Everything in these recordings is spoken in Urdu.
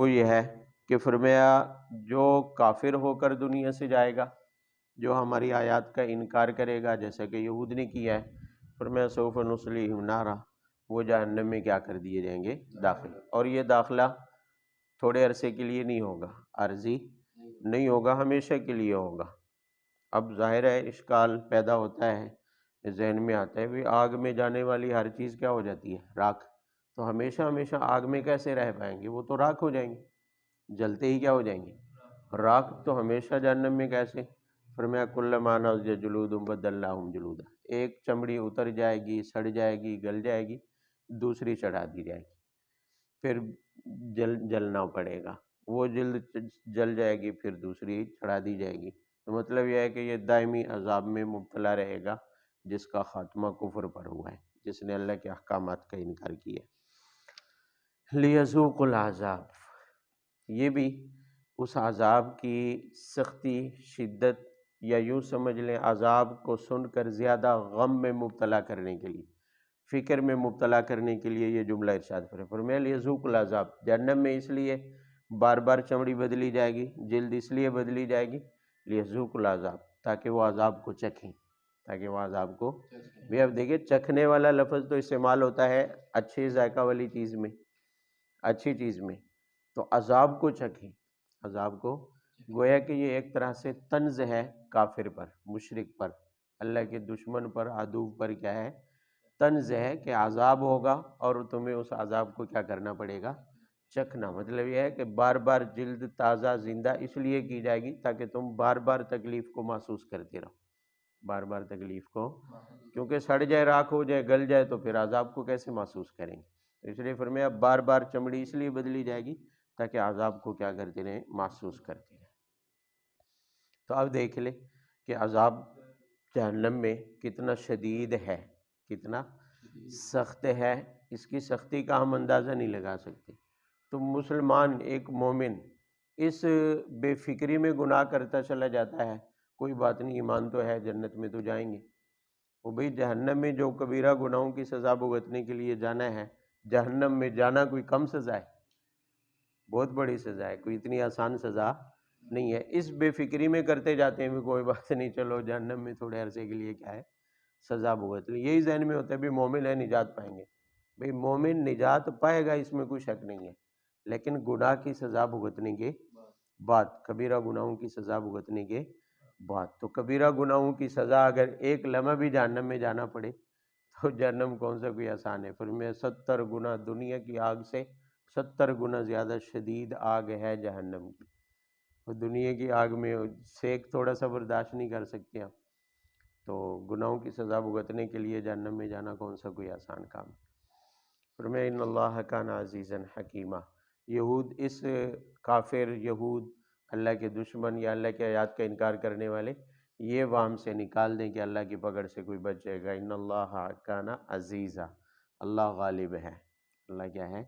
وہ یہ ہے کہ فرمایا جو کافر ہو کر دنیا سے جائے گا، جو ہماری آیات کا انکار کرے گا جیسا کہ یہود نے کیا ہے، فرمایا سوف نصلیہم نارا، وہ جہنم میں کیا کر دیے جائیں گے؟ داخل۔ اور یہ داخلہ تھوڑے عرصے کے لیے نہیں ہوگا، عارضی نہیں ہوگا، ہمیشہ کے لیے ہوگا۔ اب ظاہر ہے اشکال پیدا ہوتا ہے، ذہن میں آتا ہے بھی آگ میں جانے والی ہر چیز کیا ہو جاتی ہے؟ راکھ۔ تو ہمیشہ ہمیشہ آگ میں کیسے رہ پائیں گے؟ وہ تو راکھ ہو جائیں گے، جلتے ہی کیا ہو جائیں گے؟ راکھ۔ تو ہمیشہ جہنم میں کیسے؟ فرمایا کلما نضجت جلودہم بدلناہم جلودا، ایک چمڑی اتر جائے گی، سڑ جائے گی، گل جائے گی، دوسری چڑھا دی جائے گی، پھر جلنا پڑے گا، وہ جلد جل جائے گی، پھر دوسری چڑھا دی جائے گی۔ تو مطلب یہ ہے کہ یہ دائمی عذاب میں مبتلا رہے گا جس کا خاتمہ کفر پر ہوا ہے، جس نے اللہ کے احکامات کا انکار کیا ہے۔ لیذوقوا العذاب، یہ بھی اس عذاب کی سختی، شدت، یا یوں سمجھ لیں عذاب کو سن کر زیادہ غم میں مبتلا کرنے کے لیے، فکر میں مبتلا کرنے کے لیے یہ جملہ ارشاد فرمایا لیذوقوا العذاب۔ جہنم میں اس لیے بار بار چمڑی بدلی جائے گی، جلد اس لیے بدلی جائے گی لیذوقوا العذاب، تاکہ وہ عذاب کو چکھیں، تاکہ وہ عذاب کو بھی۔ اب دیکھیں چکھنے والا لفظ تو استعمال ہوتا ہے اچھے ذائقہ والی چیز میں، اچھی چیز میں، تو عذاب کو چکھیں، عذاب کو، گویا کہ یہ ایک طرح سے طنز ہے کافر پر، مشرک پر، اللہ کے دشمن پر، عدو پر، کیا ہے؟ طنز ہے کہ عذاب ہوگا اور تمہیں اس عذاب کو کیا کرنا پڑے گا؟ چکھنا۔ مطلب یہ ہے کہ بار بار جلد تازہ زندہ اس لیے کی جائے گی تاکہ تم بار بار تکلیف کو محسوس کرتے رہو، بار بار تکلیف کو، کیونکہ سڑ جائے، راکھ ہو جائے، گل جائے تو پھر عذاب کو کیسے محسوس کریں گے؟ تو اس لیے فرمایا بار بار چمڑی اس لیے بدلی جائے گی تاکہ عذاب کو کیا کرتے رہیں؟ محسوس کرتے رہیں۔ تو اب دیکھ لیں کہ عذاب جہنم میں کتنا شدید ہے، کتنا سخت ہے، اس کی سختی کا ہم اندازہ نہیں لگا سکتے۔ تو مسلمان، ایک مومن، اس بے فکری میں گناہ کرتا چلا جاتا ہے، کوئی بات نہیں، ایمان تو ہے، جنت میں تو جائیں گے۔ وہ بھئی جہنم میں جو کبیرہ گناہوں کی سزا بھگتنے کے لیے جانا ہے، جہنم میں جانا کوئی کم سزا ہے، بہت بڑی سزا ہے، کوئی اتنی آسان سزا نہیں ہے۔ اس بے فکری میں کرتے جاتے ہیں بھی کوئی بات نہیں، چلو جہنم میں تھوڑے عرصے کے لیے کیا ہے؟ سزا بھگت لیں، یہی ذہن میں ہوتا ہے بھی مومن ہے، نجات پائیں گے۔ بھئی مومن نجات پائے گا، اس میں کوئی شک نہیں ہے، لیکن گناہ کی سزا بھگتنے کے بعد، کبیرہ گناہوں کی سزا بھگتنے کے بعد، تو کبیرہ گناہوں کی سزا اگر ایک لمحہ بھی جہنم میں جانا پڑے تو جہنم کون سا کوئی آسان ہے؟ فرمایا 70 گنا دنیا کی آگ سے 70 گنا زیادہ شدید آگ ہے جہنم کی۔ اور دنیا کی آگ میں سیک تھوڑا سا برداشت نہیں کر سکتے ہم، تو گناہوں کی سزا بھگتنے کے لیے جہنم میں جانا کون سا کوئی آسان کام ہے؟ فرمایا ان اللہ کان عزیزا حکیما۔ یہود، اس کافر یہود، اللہ کے دشمن یا اللہ کے آیات کا انکار کرنے والے، یہ وہم سے نکال دیں کہ اللہ کی پکڑ سے کوئی بچ جائے گا۔ ان اللہ کان عزیزا، اللہ غالب ہے، اللہ کیا ہے؟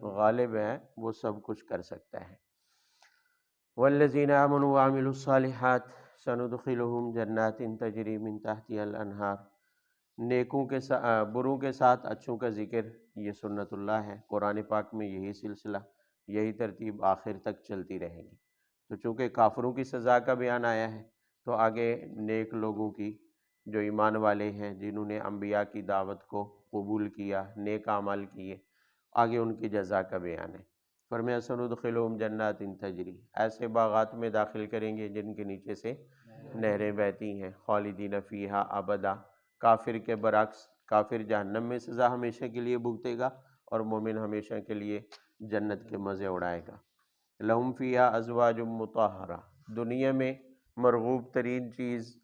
غالب ہے، وہ سب کچھ کر سکتا ہے۔ والذین آمنوا وعملوا الصالحات سندخلهم جنات تجری من تحتها الانہار۔ نیکوں کے ساتھ، بروں کے ساتھ اچھوں کا ذکر، یہ سنت اللہ ہے، قرآن پاک میں یہی سلسلہ، یہی ترتیب آخر تک چلتی رہے گی۔ تو چونکہ کافروں کی سزا کا بیان آیا ہے تو آگے نیک لوگوں کی، جو ایمان والے ہیں، جنہوں نے انبیاء کی دعوت کو قبول کیا، نیک اعمال کیے، آگے ان کی جزا کا بیان ہے۔ فرمایا سندخلهم جنات تجری، ایسے باغات میں داخل کریں گے جن کے نیچے سے نہریں بہتی ہیں، خالدین فیہا ابدا۔ کافر کے برعکس، کافر جہنم میں سزا ہمیشہ کے لیے بھگتے گا اور مومن ہمیشہ کے لیے جنت کے مزے اڑائے گا۔ لہم فیہا ازواج مطہرہ، دنیا میں مرغوب ترین چیز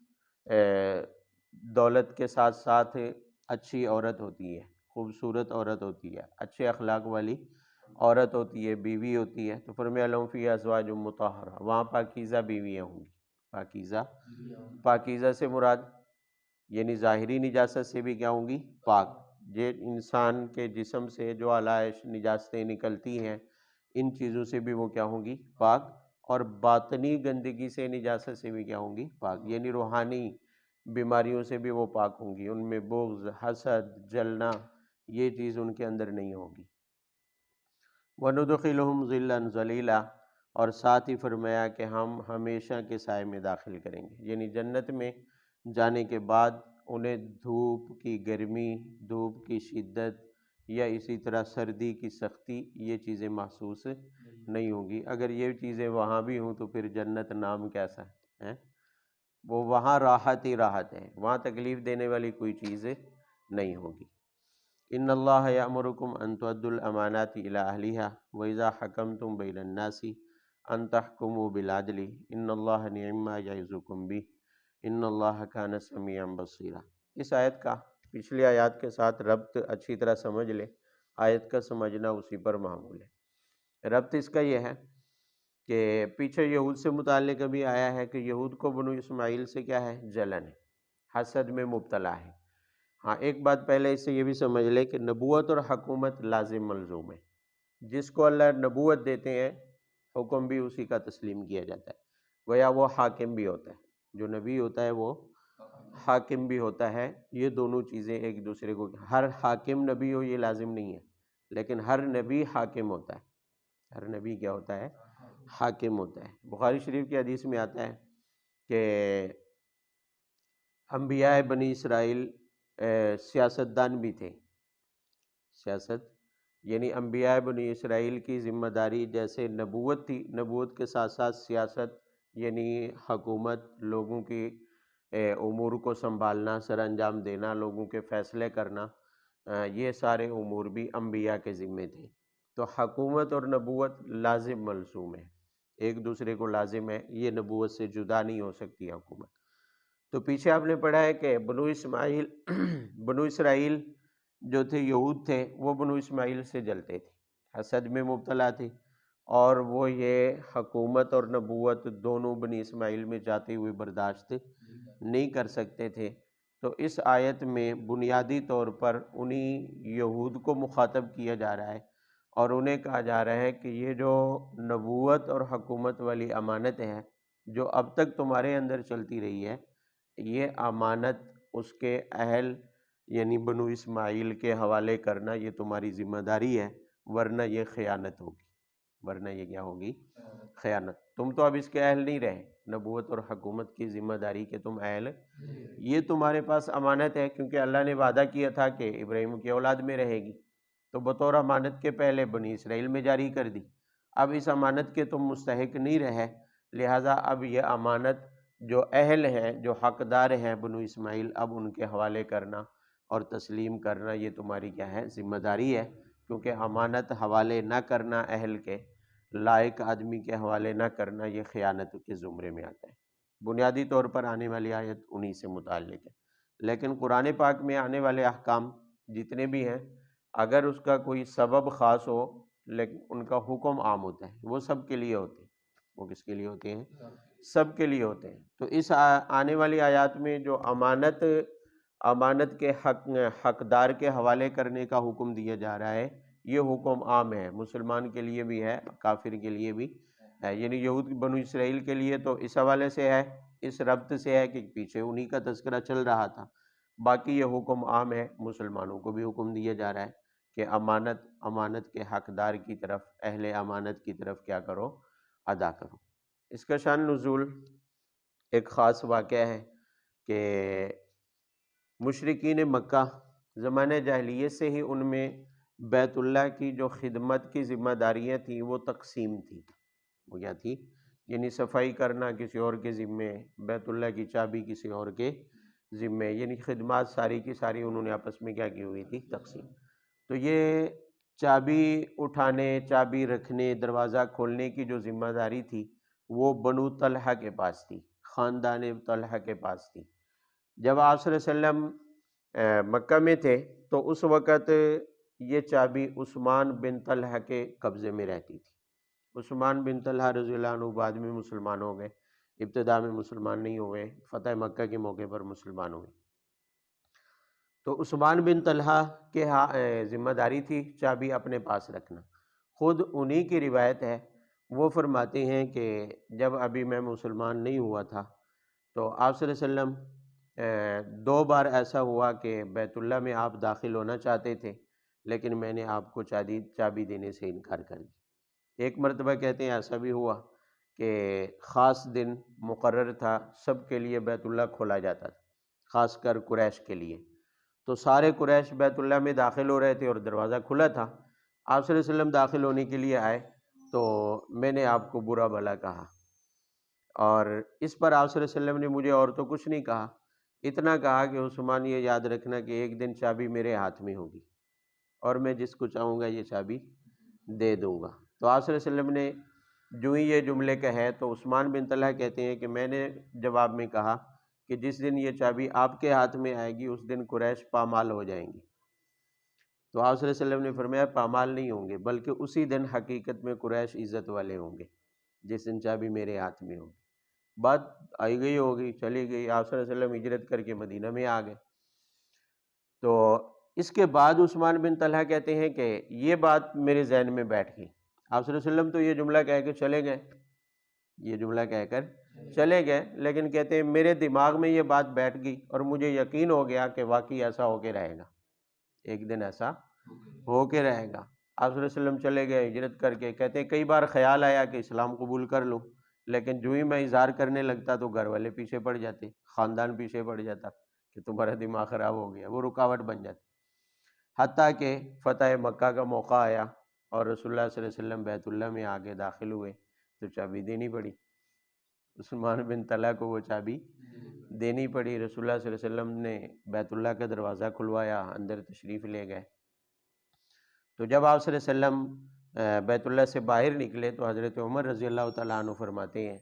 دولت کے ساتھ ساتھ اچھی عورت ہوتی ہے، خوبصورت عورت ہوتی ہے، اچھے اخلاق والی عورت ہوتی ہے، بیوی ہوتی ہے۔ تو فرمایا لہم فیہا ازواج مطہرہ، وہاں پاکیزہ بیویاں ہوں گی۔ پاکیزہ، پاکیزہ سے مراد یعنی ظاہری نجاست سے بھی کیا ہوں گی؟ پاک۔ یہ انسان کے جسم سے جو علائش نجاستیں نکلتی ہیں، ان چیزوں سے بھی وہ کیا ہوں گی؟ پاک۔ اور باطنی گندگی سے، نجاست سے بھی کیا ہوں گی؟ پاک، یعنی روحانی بیماریوں سے بھی وہ پاک ہوں گی، ان میں بغض، حسد، جلنا، یہ چیز ان کے اندر نہیں ہوگی۔ وَنُدْخِلُهُمْ ظِلًّا ظَلِيلًا، اور ساتھ ہی فرمایا کہ ہم ہمیشہ کے سائے میں داخل کریں گے، یعنی جنت میں جانے کے بعد انہیں دھوپ کی گرمی، دھوپ کی شدت یا اسی طرح سردی کی سختی یہ چیزیں محسوس نہیں ہوں گی۔ اگر یہ چیزیں وہاں بھی ہوں تو پھر جنت نام کیسا ہے؟ وہ وہاں راحت ہی راحت ہے، وہاں تکلیف دینے والی کوئی چیز نہیں ہوگی۔ ان اللہ یامرکم ان تؤدوا الامانات الی اہلھا واذا حکمتم بین الناس ان تحکموا بالعدل ان اللہ نعم ما یعظکم بہ ان اللہ کان سمیعا بصیرا۔ اس آیت کا پچھلی آیات کے ساتھ ربط اچھی طرح سمجھ لیں، آیت کا سمجھنا اسی پر معمول ہے۔ ربط اس کا یہ ہے کہ پیچھے یہود سے متعلق ابھی آیا ہے کہ یہود کو بنو اسماعیل سے کیا ہے؟ جلن ہے، حسد میں مبتلا ہے۔ ہاں ایک بات پہلے اس سے یہ بھی سمجھ لے کہ نبوت اور حکومت لازم ملزوم ہے، جس کو اللہ نبوت دیتے ہیں حکم بھی اسی کا تسلیم کیا جاتا ہے، گویا وہ حاکم بھی ہوتا ہے، جو نبی ہوتا ہے وہ حاکم بھی ہوتا ہے۔ یہ دونوں چیزیں ایک دوسرے کو، ہر حاکم نبی ہو یہ لازم نہیں ہے، لیکن ہر نبی حاکم ہوتا ہے، ہر نبی کیا ہوتا ہے؟ حاکم ہوتا ہے۔ بخاری شریف کی حدیث میں آتا ہے کہ انبیاء بنی اسرائیل سیاستدان بھی تھے، سیاست یعنی انبیاء بنی اسرائیل کی ذمہ داری جیسے نبوت تھی، نبوت کے ساتھ ساتھ سیاست یعنی حکومت، لوگوں کی امور کو سنبھالنا، سر انجام دینا، لوگوں کے فیصلے کرنا، یہ سارے امور بھی انبیاء کے ذمے تھے۔ تو حکومت اور نبوت لازم ملزوم ہے، ایک دوسرے کو لازم ہے، یہ نبوت سے جدا نہیں ہو سکتی حکومت۔ تو پیچھے آپ نے پڑھا ہے کہ بنو اسرائیل جو تھے، یہود تھے، وہ بنو اسماعیل سے جلتے تھے، حسد میں مبتلا تھے، اور وہ یہ حکومت اور نبوت دونوں بنی اسماعیل میں جاتے ہوئے برداشت نہیں کر سکتے تھے۔ تو اس آیت میں بنیادی طور پر انہی یہود کو مخاطب کیا جا رہا ہے، اور انہیں کہا جا رہا ہے کہ یہ جو نبوت اور حکومت والی امانت ہے جو اب تک تمہارے اندر چلتی رہی ہے، یہ امانت اس کے اہل یعنی بنو اسماعیل کے حوالے کرنا یہ تمہاری ذمہ داری ہے، ورنہ یہ خیانت ہوگی، ورنہ یہ کیا ہوگی؟ خیانت۔ تم تو اب اس کے اہل نہیں رہے، نبوت اور حکومت کی ذمہ داری کے تم اہل، یہ تمہارے پاس امانت ہے، کیونکہ اللہ نے وعدہ کیا تھا کہ ابراہیم کی اولاد میں رہے گی، تو بطور امانت کے پہلے بنی اسرائیل میں جاری کر دی۔ اب اس امانت کے تم مستحق نہیں رہے، لہٰذا اب یہ امانت جو اہل ہیں، جو حقدار ہیں بنو اسماعیل، اب ان کے حوالے کرنا اور تسلیم کرنا یہ تمہاری کیا ہے؟ ذمہ داری ہے، کیونکہ امانت حوالے نہ کرنا اہل کے، لائق آدمی کے حوالے نہ کرنا، یہ خیانت کے زمرے میں آتا ہے۔ بنیادی طور پر آنے والی آیت انہی سے متعلق ہے، لیکن قرآن پاک میں آنے والے احکام جتنے بھی ہیں، اگر اس کا کوئی سبب خاص ہو لیکن ان کا حکم عام ہوتا ہے، وہ سب کے لیے ہوتے ہیں۔ وہ کس کے لیے ہوتے ہیں؟ سب کے لیے ہوتے ہیں۔ تو اس آنے والی آیات میں جو امانت کے حقدار کے حوالے کرنے کا حکم دیا جا رہا ہے، یہ حکم عام ہے، مسلمان کے لیے بھی ہے، کافر کے لیے بھی ہے، یعنی یہود بنو اسرائیل کے لیے تو اس حوالے سے ہے، اس ربط سے ہے کہ پیچھے انہی کا تذکرہ چل رہا تھا۔ باقی یہ حکم عام ہے، مسلمانوں کو بھی حکم دیا جا رہا ہے کہ امانت کے حقدار کی طرف، اہل امانت کی طرف کیا کرو؟ ادا کرو۔ اس کا شان نزول ایک خاص واقعہ ہے کہ مشرکین مکہ زمانہ جاہلیت سے ہی ان میں بیت اللہ کی جو خدمت کی ذمہ داریاں تھیں وہ تقسیم تھی۔ وہ کیا تھی؟ یعنی صفائی کرنا کسی اور کے ذمے، بیت اللہ کی چابی کسی اور کے ذمے، یعنی خدمات ساری کی ساری انہوں نے آپس میں کیا کی ہوئی تھی؟ تقسیم۔ تو یہ چابی اٹھانے، چابی رکھنے، دروازہ کھولنے کی جو ذمہ داری تھی وہ بنو طلحہ کے پاس تھی، خاندان طلحہ کے پاس تھی۔ جب آپ صلی اللہ علیہ وسلم مکہ میں تھے تو اس وقت یہ چابی عثمان بن طلحہ کے قبضے میں رہتی تھی۔ عثمان بن طلحہ رضی اللہ عنہ بعد میں مسلمان ہو گئے، ابتدا میں مسلمان نہیں ہوئے، فتح مکہ کے موقع پر مسلمان ہوئے۔ تو عثمان بن طلحہ کے ذمہ داری تھی چابی اپنے پاس رکھنا۔ خود انہی کی روایت ہے، وہ فرماتے ہیں کہ جب ابھی میں مسلمان نہیں ہوا تھا تو آپ صلی اللہ علیہ وسلم 2 بار ایسا ہوا کہ بیت اللہ میں آپ داخل ہونا چاہتے تھے، لیکن میں نے آپ کو چابی دینے سے انکار کر دی۔ ایک مرتبہ کہتے ہیں ایسا بھی ہوا کہ خاص دن مقرر تھا، سب کے لیے بیت اللہ کھولا جاتا تھا، خاص کر قریش کے لیے، تو سارے قریش بیت اللہ میں داخل ہو رہے تھے اور دروازہ کھلا تھا۔ آپ صلی اللہ علیہ وسلم داخل ہونے کے لیے آئے تو میں نے آپ کو برا بھلا کہا، اور اس پر آپ صلی اللہ علیہ وسلم نے مجھے اور تو کچھ نہیں کہا، اتنا کہا کہ عثمان یہ یاد رکھنا کہ ایک دن چابی میرے ہاتھ میں ہوگی اور میں جس کو چاہوں گا یہ چابی دے دوں گا۔ تو آپ صلی اللہ علیہ وسلم نے جو ہی یہ جملے کہے تو عثمان بن طلحہ کہتے ہیں کہ میں نے جواب میں کہا کہ جس دن یہ چابی آپ کے ہاتھ میں آئے گی اس دن قریش پامال ہو جائیں گی۔ تو آپ صلی اللہ علیہ وسلم نے فرمایا پامال نہیں ہوں گے، بلکہ اسی دن حقیقت میں قریش عزت والے ہوں گے جس دن چابی میرے ہاتھ میں ہوگی۔ بات آئی گئی ہوگی، چلی گئی، آپ صلی اللہ علیہ وسلم ہجرت کر کے مدینہ میں آ گئے۔ تو اس کے بعد عثمان بن طلحہ کہتے ہیں کہ یہ بات میرے ذہن میں بیٹھ گئی۔ آپ صلی اللہ علیہ وسلم تو یہ جملہ کہہ کے چلے گئے، یہ جملہ کہہ کر چلے گئے، لیکن کہتے ہیں میرے دماغ میں یہ بات بیٹھ گئی اور مجھے یقین ہو گیا کہ واقعی ایسا ہو کے رہے گا، ایک دن ایسا ہو کے رہے گا۔ آپ صلی اللہ علیہ وسلم چلے گئے ہجرت کر کے، کہتے ہیں کئی بار خیال آیا کہ اسلام قبول کر لوں، لیکن جو ہی میں اظہار کرنے لگتا تو گھر والے پیچھے پڑ جاتے، خاندان پیچھے پڑ جاتا کہ تمہارا دماغ خراب ہو گیا، وہ رکاوٹ بن جاتی۔ حتیٰ کہ فتح مکہ کا موقع آیا اور رسول اللہ صلی اللہ علیہ وسلم بیت اللہ میں آگے داخل ہوئے تو چابی دینی پڑی، عثمان بن طلحہ کو وہ چابی دینی پڑی۔ رسول اللہ صلی اللہ علیہ وسلم نے بیت اللہ کا دروازہ کھلوایا، اندر تشریف لے گئے۔ تو جب آپ صلی اللہ علیہ وسلم بیت اللہ سے باہر نکلے تو حضرت عمر رضی اللہ تعالیٰ عنہ فرماتے ہیں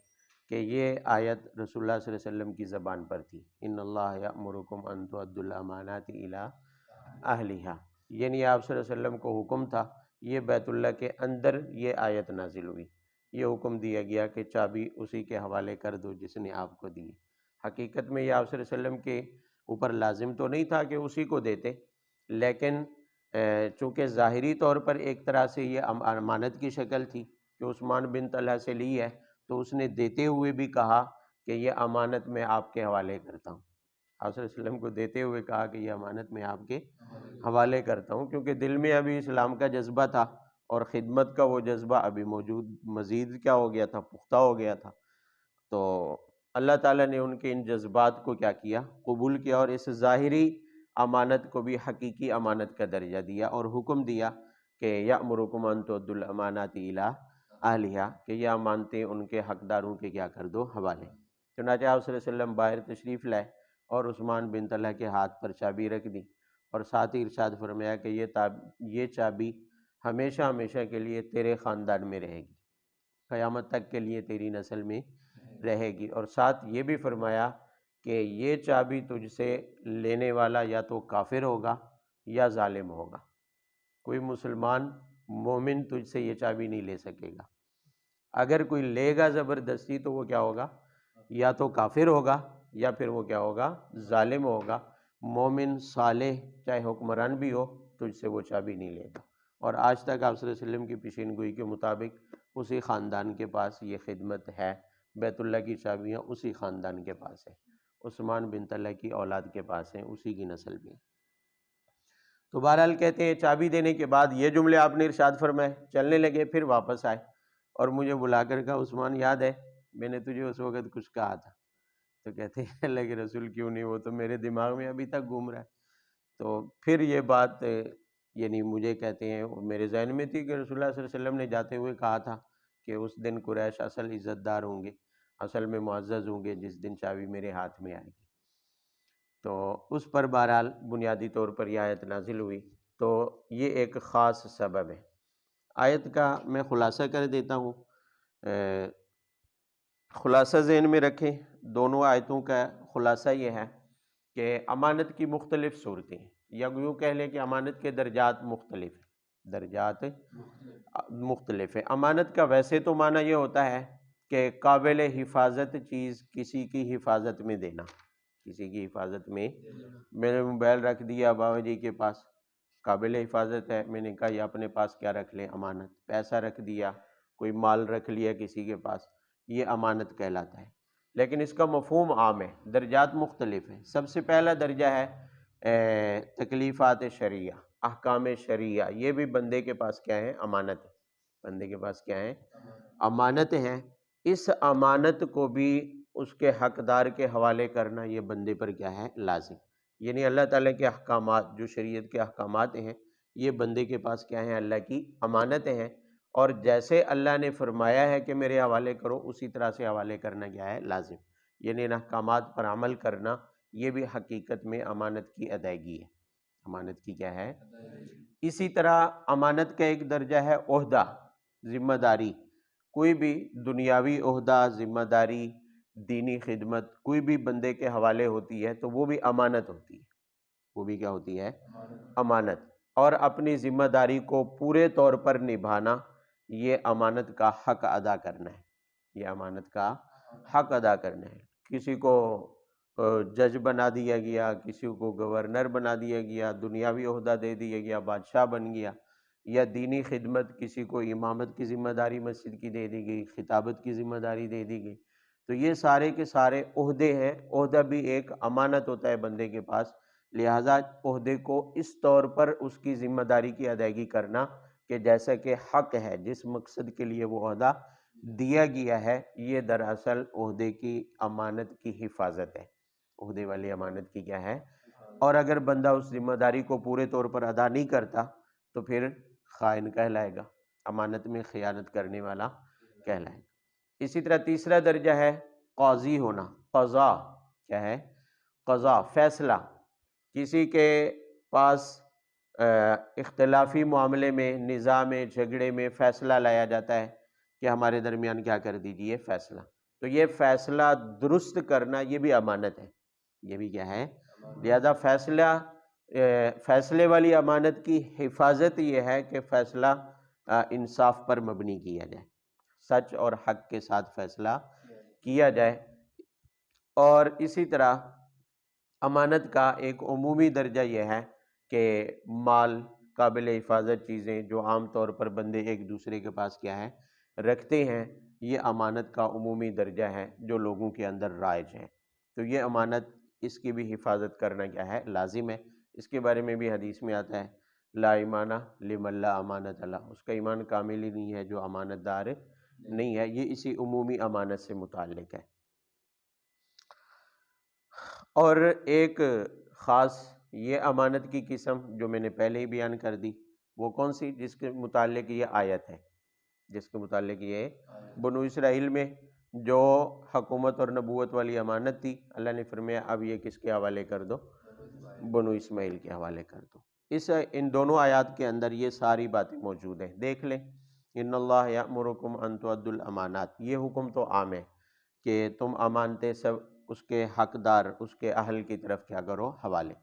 کہ یہ آیت رسول اللہ صلی اللہ علیہ وسلم کی زبان پر تھی، ان اللہ یأمرکم ان تؤدوا الامانات الی اہلہا، یعنی آپ صلی اللہ علیہ وسلم کو حکم تھا، یہ بیت اللہ کے اندر یہ آیت نازل ہوئی، یہ حکم دیا گیا کہ چابی اسی کے حوالے کر دو جس نے آپ کو دی۔ حقیقت میں یہ آپ صلی اللہ علیہ وسلم کے اوپر لازم تو نہیں تھا کہ اسی کو دیتے، لیکن چونکہ ظاہری طور پر ایک طرح سے یہ امانت کی شکل تھی کہ عثمان بن طلحہ سے لی ہے، تو اس نے دیتے ہوئے بھی کہا کہ یہ امانت میں آپ کے حوالے کرتا ہوں۔ آپ صلی اللہ علیہ وسلم کو دیتے ہوئے کہا کہ یہ امانت میں آپ کے حوالے کرتا ہوں، کیونکہ دل میں ابھی اسلام کا جذبہ تھا اور خدمت کا وہ جذبہ ابھی موجود، مزید کیا ہو گیا تھا، پختہ ہو گیا تھا۔ تو اللہ تعالیٰ نے ان کے ان جذبات کو کیا کیا، قبول کیا، اور اس ظاہری امانت کو بھی حقیقی امانت کا درجہ دیا اور حکم دیا کہ یأمرکم ان تؤدوا الامانات الی اہلہا، کہ یہ امانتیں ان کے حقداروں کے کیا کر دو، حوالے۔ چنانچہ آپ صلی اللہ علیہ وسلم باہر تشریف لائے اور عثمان بن طلحہ کے ہاتھ پر چابی رکھ دی، اور ساتھ ہی ارشاد فرمایا کہ یہ چابی ہمیشہ ہمیشہ کے لیے تیرے خاندان میں رہے گی، قیامت تک کے لیے تیری نسل میں رہے گی، اور ساتھ یہ بھی فرمایا کہ یہ چابی تجھ سے لینے والا یا تو کافر ہوگا یا ظالم ہوگا، کوئی مسلمان مومن تجھ سے یہ چابی نہیں لے سکے گا، اگر کوئی لے گا زبردستی تو وہ کیا ہوگا، یا تو کافر ہوگا یا پھر وہ کیا ہوگا، ظالم ہوگا۔ مومن صالح چاہے حکمران بھی ہو تجھ سے وہ چابی نہیں لے گا۔ اور آج تک آپ صلی اللہ علیہ وسلم کی پیشین گوئی کے مطابق اسی خاندان کے پاس یہ خدمت ہے، بیت اللہ کی چابیاں اسی خاندان کے پاس ہیں، عثمان بن طلحہ کی اولاد کے پاس ہیں، اسی کی نسل میں۔ تو بہرحال کہتے ہیں چابی دینے کے بعد یہ جملے آپ نے ارشاد فرمائے، چلنے لگے، پھر واپس آئے اور مجھے بلا کر کہا عثمان یاد ہے میں نے تجھے اس وقت کچھ کہا تھا؟ تو کہتے ہیں اللہ کے رسول کیوں نہیں، وہ تو میرے دماغ میں ابھی تک گھوم رہا ہے۔ تو پھر یہ بات یعنی مجھے کہتے ہیں میرے ذہن میں تھی کہ رسول اللہ صلی اللہ علیہ وسلم نے جاتے ہوئے کہا تھا کہ اس دن قریش اصل عزت دار ہوں گے، اصل میں معزز ہوں گے جس دن چابی میرے ہاتھ میں آئے گی۔ تو اس پر بہرحال بنیادی طور پر یہ آیت نازل ہوئی۔ تو یہ ایک خاص سبب ہے۔ آیت کا میں خلاصہ کر دیتا ہوں، خلاصہ ذہن میں رکھیں، دونوں آیتوں کا خلاصہ یہ ہے کہ امانت کی مختلف صورتیں ہیں، یا یوں کہہ لیں کہ امانت کے درجات مختلف ہیں، درجات مختلف ہیں۔ امانت کا ویسے تو معنی یہ ہوتا ہے کہ قابل حفاظت چیز کسی کی حفاظت میں دینا، کسی کی حفاظت میں، میں نے موبائل رکھ دیا بابا جی کے پاس، قابل حفاظت ہے، میں نے کہا یہ اپنے پاس کیا رکھ لیں، امانت۔ پیسہ رکھ دیا، کوئی مال رکھ لیا کسی کے پاس، یہ امانت کہلاتا ہے۔ لیکن اس کا مفہوم عام ہے، درجات مختلف ہیں۔ سب سے پہلا درجہ ہے تکلیفات شرعیہ، احکام شریعہ، یہ بھی بندے کے پاس کیا ہے؟ امانت ہے۔ بندے کے پاس کیا ہے؟ امانت ہے۔ اس امانت کو بھی اس کے حقدار کے حوالے کرنا یہ بندے پر کیا ہے؟ لازم۔ یعنی اللہ تعالیٰ کے احکامات، جو شریعت کے احکامات ہیں، یہ بندے کے پاس کیا ہیں؟ اللہ کی امانتیں ہیں، اور جیسے اللہ نے فرمایا ہے کہ میرے حوالے کرو، اسی طرح سے حوالے کرنا کیا ہے؟ لازم۔ یعنی ان احکامات پر عمل کرنا یہ بھی حقیقت میں امانت کی ادائیگی ہے۔ امانت کی کیا ہے؟ اسی طرح امانت کا ایک درجہ ہے عہدہ، ذمہ داری۔ کوئی بھی دنیاوی عہدہ، ذمہ داری، دینی خدمت کوئی بھی بندے کے حوالے ہوتی ہے تو وہ بھی امانت ہوتی ہے۔ وہ بھی کیا ہوتی ہے؟ امانت۔ اور اپنی ذمہ داری کو پورے طور پر نبھانا، یہ امانت کا حق ادا کرنا ہے۔ یہ امانت کا حق ادا کرنا ہے۔ کسی کو جج بنا دیا گیا، کسی کو گورنر بنا دیا گیا، دنیاوی عہدہ دے دیا گیا، بادشاہ بن گیا، یا دینی خدمت، کسی کو امامت کی ذمہ داری مسجد کی دے دی گئی، خطابت کی ذمہ داری دے دی گئی، تو یہ سارے کے سارے عہدے ہیں۔ عہدہ بھی ایک امانت ہوتا ہے بندے کے پاس، لہٰذا عہدے کو اس طور پر اس کی ذمہ داری کی ادائیگی کرنا کہ جیسا کہ حق ہے، جس مقصد کے لیے وہ عہدہ دیا گیا ہے، یہ دراصل عہدے کی امانت کی حفاظت ہے۔ عہدے والی امانت کی کیا ہے؟ اور اگر بندہ اس ذمہ داری کو پورے طور پر ادا نہیں کرتا تو پھر خائن کہلائے گا، امانت میں خیانت کرنے والا کہلائے گا۔ اسی طرح تیسرا درجہ ہے قاضی ہونا۔ قضا کیا ہے؟ قضا، فیصلہ۔ کسی کے پاس اختلافی معاملے میں، نزاع میں، جھگڑے میں فیصلہ لایا جاتا ہے کہ ہمارے درمیان کیا کر دیجئے؟ فیصلہ۔ تو یہ فیصلہ درست کرنا یہ بھی امانت ہے۔ یہ بھی کیا ہے؟ لہذا فیصلے والی امانت کی حفاظت یہ ہے کہ فیصلہ انصاف پر مبنی کیا جائے، سچ اور حق کے ساتھ فیصلہ کیا جائے۔ اور اسی طرح امانت کا ایک عمومی درجہ یہ ہے کہ مال، قابل حفاظت چیزیں جو عام طور پر بندے ایک دوسرے کے پاس کیا ہے؟ رکھتے ہیں، یہ امانت کا عمومی درجہ ہے جو لوگوں کے اندر رائج ہے۔ تو یہ امانت، اس کی بھی حفاظت کرنا کیا ہے؟ لازم ہے۔ اس کے بارے میں بھی حدیث میں آتا ہے لا ایمانہ لمن لا امانت اللہ، اس کا ایمان کامل ہی نہیں ہے جو امانت دار نہیں ہے۔ یہ اسی عمومی امانت سے متعلق ہے۔ اور ایک خاص یہ امانت کی قسم جو میں نے پہلے ہی بیان کر دی، وہ کون سی؟ جس کے متعلق یہ آیت ہے، جس کے متعلق یہ بنو اسرائیل میں جو حکومت اور نبوت والی امانت تھی، اللہ نے فرمایا اب یہ کس کے حوالے کر دو؟ بنو اسماعیل کے حوالے کر دو۔ ان دونوں آیات کے اندر یہ ساری باتیں موجود ہیں، دیکھ لیں۔ ان اللہ یأمرکم ان تؤدوا الامانات، یہ حکم تو عام ہے کہ تم امانتیں سب اس کے حقدار، اس کے اہل کی طرف کیا کرو؟ حوالے۔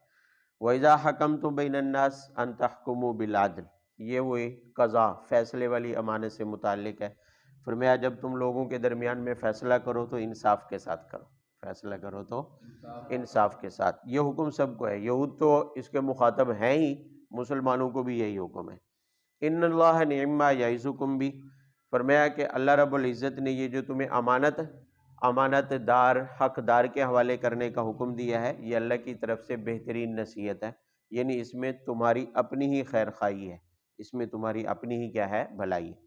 وَإِذَا حَكَمْتُم بَيْنَ النَّاسِ أَن تَحْكُمُوا بِالْعَدْلِ، یہ وہی قضا، فیصلے والی امانت سے متعلق ہے۔ فرمایا جب تم لوگوں کے درمیان میں فیصلہ کرو تو انصاف کے ساتھ کرو، فیصلہ کرو تو انصاف کے ساتھ۔ یہ حکم سب کو ہے، یہود تو اس کے مخاطب ہیں ہی، مسلمانوں کو بھی یہی حکم ہے۔ ان اللہ نعم ما یعظکم بہ، فرمایا کہ اللہ رب العزت نے یہ جو تمہیں امانت دار، حقدار کے حوالے کرنے کا حکم دیا ہے، یہ اللہ کی طرف سے بہترین نصیحت ہے۔ یعنی اس میں تمہاری اپنی ہی خیر خواہی ہے، اس میں تمہاری اپنی ہی کیا ہے؟ بھلائی ہے۔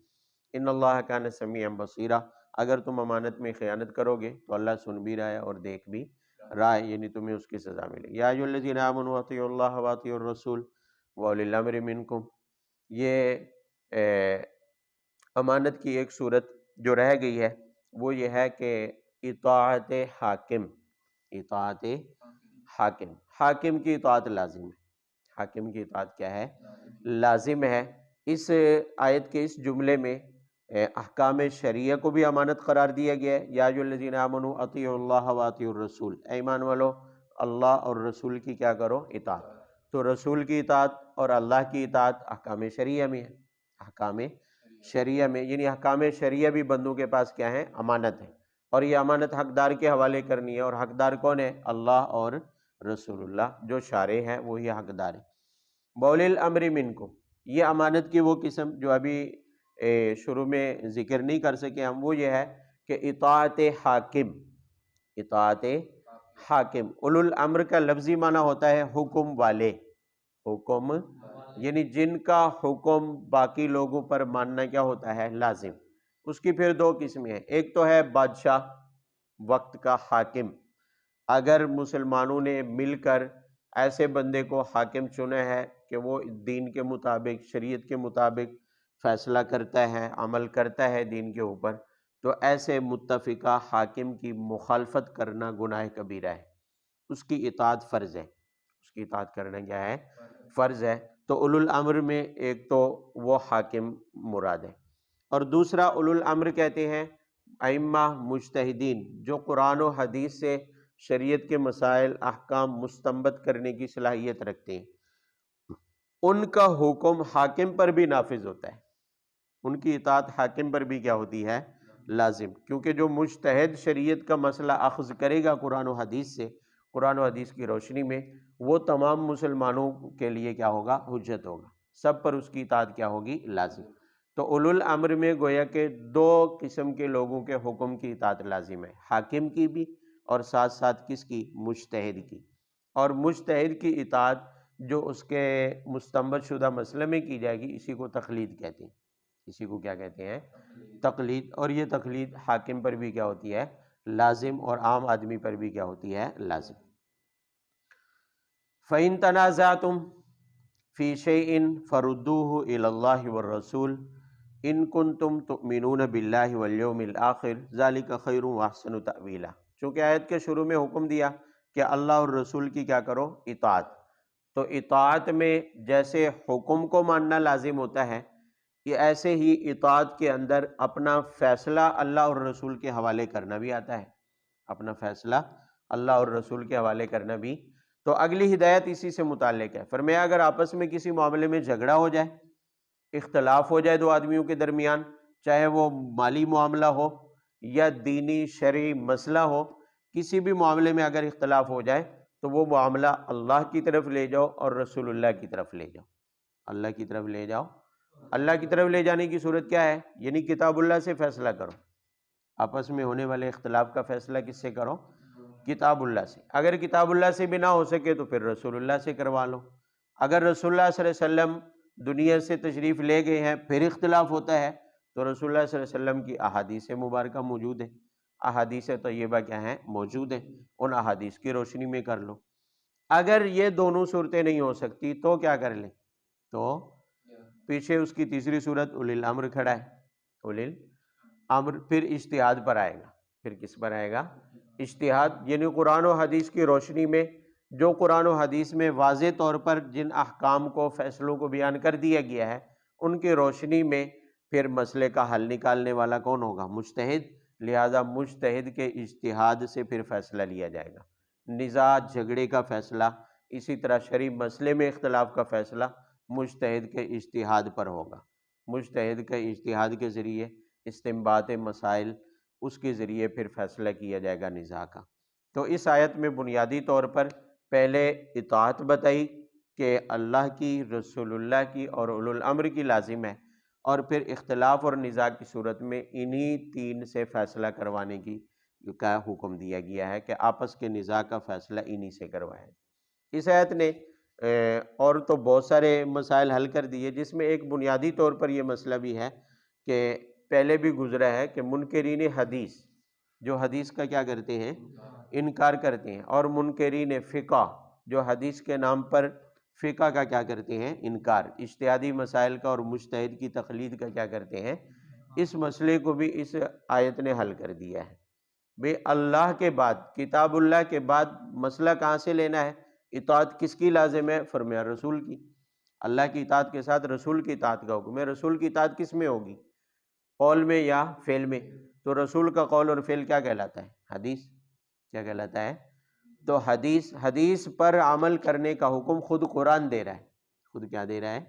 ان اللہ کان سمیعا بصیرا، اگر تم امانت میں خیانت کرو گے تو اللہ سن بھی رہا ہے اور دیکھ بھی رہا ہے، یعنی تمہیں اس کی سزا ملے گی۔ یا ایھا الذین آمنوا اطیعوا اللہ واطیعوا الرسول واولی الامر منکم، یہ امانت کی ایک صورت جو رہ گئی ہے وہ یہ ہے کہ اطاعت حاکم، اطاعت حاکم، حاکم کی اطاعت لازم ہے۔ حاکم کی اطاعت کیا ہے؟ لازم ہے۔ اس آیت کے اس جملے میں احکام شریعہ کو بھی امانت قرار دیا گیا ہے۔ یا ایھا الذین آمنوا اطیعوا اللہ واطیعوا الرسول، اے ایمان والو اللہ اور رسول کی کیا کرو؟ اطاعت۔ تو رسول کی اطاعت اور اللہ کی اطاعت احکام شریعہ میں ہے، احکام شریعہ میں، یعنی احکام شریعہ بھی بندوں کے پاس کیا ہے؟ امانت ہے، اور یہ امانت حقدار کے حوالے کرنی ہے، اور حقدار کون ہے؟ اللہ اور رسول اللہ، جو شارع ہے وہی حقدار ہے۔ وَأُولِي الْأَمْرِ مِنْكُمْ، یہ امانت کی وہ قسم جو ابھی شروع میں ذکر نہیں کر سکے ہم، وہ یہ ہے کہ اطاعت حاکم، اطاعت حاکم۔ اولو الامر کا لفظی معنی ہوتا ہے حکم والے، حکم یعنی جن کا حکم باقی لوگوں پر ماننا کیا ہوتا ہے؟ لازم۔ اس کی پھر دو قسمیں ہیں، ایک تو ہے بادشاہ، وقت کا حاکم۔ اگر مسلمانوں نے مل کر ایسے بندے کو حاکم چنا ہے کہ وہ دین کے مطابق، شریعت کے مطابق فیصلہ کرتا ہے، عمل کرتا ہے دین کے اوپر، تو ایسے متفقہ حاکم کی مخالفت کرنا گناہ کبیرہ ہے، اس کی اطاعت فرض ہے، اس کی اطاعت کرنا کیا ہے؟ فرض ہے۔ تو اولو الامر میں ایک تو وہ حاکم مراد ہے، اور دوسرا اولو الامر کہتے ہیں ائمہ مجتہدین، جو قرآن و حدیث سے شریعت کے مسائل احکام مستنبط کرنے کی صلاحیت رکھتے ہیں، ان کا حکم حاکم پر بھی نافذ ہوتا ہے، ان کی اطاعت حاکم پر بھی کیا ہوتی ہے؟ لازم، کیونکہ جو مجتہد شریعت کا مسئلہ اخذ کرے گا قرآن و حدیث سے، قرآن و حدیث کی روشنی میں، وہ تمام مسلمانوں کے لیے کیا ہوگا؟ حجت ہوگا، سب پر اس کی اطاعت کیا ہوگی؟ لازم۔ تو اولو الامر میں گویا کہ دو قسم کے لوگوں کے حکم کی اطاعت لازم ہے، حاکم کی بھی اور ساتھ ساتھ کس کی؟ مجتہد کی۔ اور مجتہد کی اطاعت جو اس کے مستنبط شدہ مسئلے میں کی جائے گی، اسی کو تقلید کہتے ہیں، اسی کو کیا کہتے ہیں؟ تقلید۔ اور یہ تقلید حاکم پر بھی کیا ہوتی ہے؟ لازم، اور عام آدمی پر بھی کیا ہوتی ہے؟ لازم۔ فَإِن تَنَازَعْتُمْ فِي شَيْءٍ فَرُدُّوهُ إِلَى اللَّهِ وَالرَّسُولِ إِن كُنتُمْ تُؤْمِنُونَ بِاللَّهِ وَالْيَوْمِ الْآخِرِ ذَلِكَ خَيْرٌ وَأَحْسَنُ تَأْوِيلًا۔ چونکہ آیت کے شروع میں حکم دیا کہ اللہ اور رسول کی کیا کرو؟ اطاعت۔ تو اطاعت میں جیسے حکم کو ماننا لازم ہوتا ہے، یہ ایسے ہی اطاعت کے اندر اپنا فیصلہ اللہ اور رسول کے حوالے کرنا بھی آتا ہے، اپنا فیصلہ اللہ اور رسول کے حوالے کرنا بھی۔ تو اگلی ہدایت اسی سے متعلق ہے، فرمایا اگر آپس میں کسی معاملے میں جھگڑا ہو جائے، اختلاف ہو جائے دو آدمیوں کے درمیان، چاہے وہ مالی معاملہ ہو یا دینی شرعی مسئلہ ہو، کسی بھی معاملے میں اگر اختلاف ہو جائے تو وہ معاملہ اللہ کی طرف لے جاؤ اور رسول اللہ کی طرف لے جاؤ، اللہ کی طرف لے جاؤ۔ اللہ کی طرف لے جانے کی صورت کیا ہے؟ یعنی کتاب اللہ سے فیصلہ کرو، آپس میں ہونے والے اختلاف کا فیصلہ کس سے کرو؟ کتاب اللہ سے۔ اگر کتاب اللہ سے بھی نہ ہو سکے تو پھر رسول اللہ سے کروا لو۔ اگر رسول اللہ صلی اللہ علیہ وسلم دنیا سے تشریف لے گئے ہیں پھر اختلاف ہوتا ہے تو رسول اللہ صلی اللہ علیہ وسلم کی احادیث مبارکہ موجود ہیں، احادیث طیبہ کیا ہیں؟ موجود ہیں، ان احادیث کی روشنی میں کر لو۔ اگر یہ دونوں صورتیں نہیں ہو سکتی تو کیا کر لیں؟ تو پیچھے اس کی تیسری صورت اولی الامر کھڑا ہے، اولی الامر پھر اجتہاد پر آئے گا، پھر کس پر آئے گا؟ اجتہاد، یعنی قرآن و حدیث کی روشنی میں جو قرآن و حدیث میں واضح طور پر جن احکام کو، فیصلوں کو بیان کر دیا گیا ہے، ان کی روشنی میں پھر مسئلے کا حل نکالنے والا کون ہوگا؟ مجتہد۔ لہذا مجتہد کے اجتہاد سے پھر فیصلہ لیا جائے گا، نزاع جھگڑے کا فیصلہ، اسی طرح شرعی مسئلے میں اختلاف کا فیصلہ مجتہد کے اجتہاد پر ہوگا۔ مجتہد کے اجتہاد کے ذریعے استنباط مسائل، اس کے ذریعے پھر فیصلہ کیا جائے گا نزاع کا۔ تو اس آیت میں بنیادی طور پر پہلے اطاعت بتائی کہ اللہ کی، رسول اللہ کی اور اولو الامر کی لازم ہے، اور پھر اختلاف اور نزاع کی صورت میں انہی تین سے فیصلہ کروانے کی کا حکم دیا گیا ہے کہ آپس کے نزاع کا فیصلہ انہی سے کروائیں۔ اس آیت نے اور تو بہت سارے مسائل حل کر دیے، جس میں ایک بنیادی طور پر یہ مسئلہ بھی ہے کہ پہلے بھی گزرا ہے کہ منکرین حدیث، جو حدیث کا کیا کرتے ہیں؟ انکار کرتے ہیں، اور منکرین فقہ، جو حدیث کے نام پر فقہ کا کیا کرتے ہیں؟ انکار، اجتہادی مسائل کا اور مجتہد کی تقلید کا کیا کرتے ہیں؟ اس مسئلے کو بھی اس آیت نے حل کر دیا ہے۔ بے اللہ کے بعد، کتاب اللہ کے بعد مسئلہ کہاں سے لینا ہے؟ اطاعت کس کی لازم ہے؟ فرمایا رسول کی۔ اللہ کی اطاعت کے ساتھ رسول کی اطاعت کا حکم ہے۔ رسول کی اطاعت کس میں ہوگی؟ قول میں یا فعل میں؟ تو رسول کا قول اور فعل کیا کہلاتا ہے؟ حدیث۔ کیا کہلاتا ہے؟ تو حدیث پر عمل کرنے کا حکم خود قرآن دے رہا ہے، خود کیا دے رہا ہے؟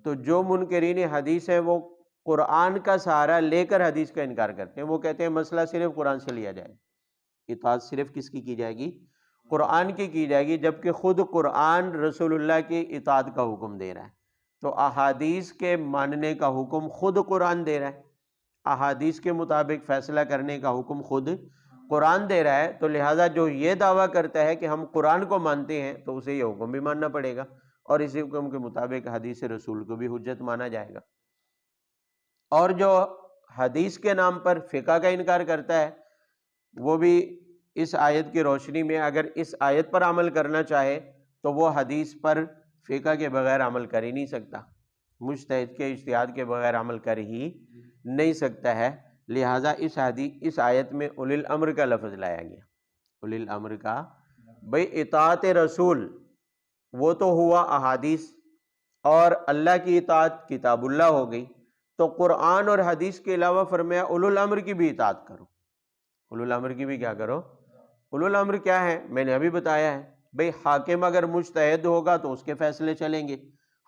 تو جو منکرین حدیث ہے وہ قرآن کا سہارا لے کر حدیث کا انکار کرتے ہیں، وہ کہتے ہیں مسئلہ صرف قرآن سے لیا جائے، اطاعت صرف کس کی جائے گی؟ قرآن کی جائے گی، جبکہ خود قرآن رسول اللہ کی اطاعت کا حکم دے رہا ہے۔ تو احادیث کے ماننے کا حکم خود قرآن دے رہا ہے، احادیث کے مطابق فیصلہ کرنے کا حکم خود قرآن دے رہا ہے، تو لہٰذا جو یہ دعویٰ کرتا ہے کہ ہم قرآن کو مانتے ہیں تو اسے یہ حکم بھی ماننا پڑے گا، اور اسی حکم کے مطابق حدیث رسول کو بھی حجت مانا جائے گا۔ اور جو حدیث کے نام پر فقہ کا انکار کرتا ہے وہ بھی اس آیت کی روشنی میں اگر اس آیت پر عمل کرنا چاہے تو وہ حدیث پر فقہ کے بغیر عمل کر ہی نہیں سکتا، مجتہد کے اجتہاد کے بغیر عمل کر ہی نہیں سکتا ہے۔ لہٰذا اس آیت میں اولی الامر کا لفظ لایا گیا، اولی الامر کا، بھئی اطاعت رسول وہ تو ہوا احادیث، اور اللہ کی اطاعت کتاب اللہ ہو گئی، تو قرآن اور حدیث کے علاوہ فرمایا اولو الامر کی بھی اطاعت کرو۔ اولو الامر کی بھی کیا کرو؟ اولو الامر کیا ہے؟ میں نے ابھی بتایا ہے، بھئی حاکم اگر مجتہد ہوگا تو اس کے فیصلے چلیں گے،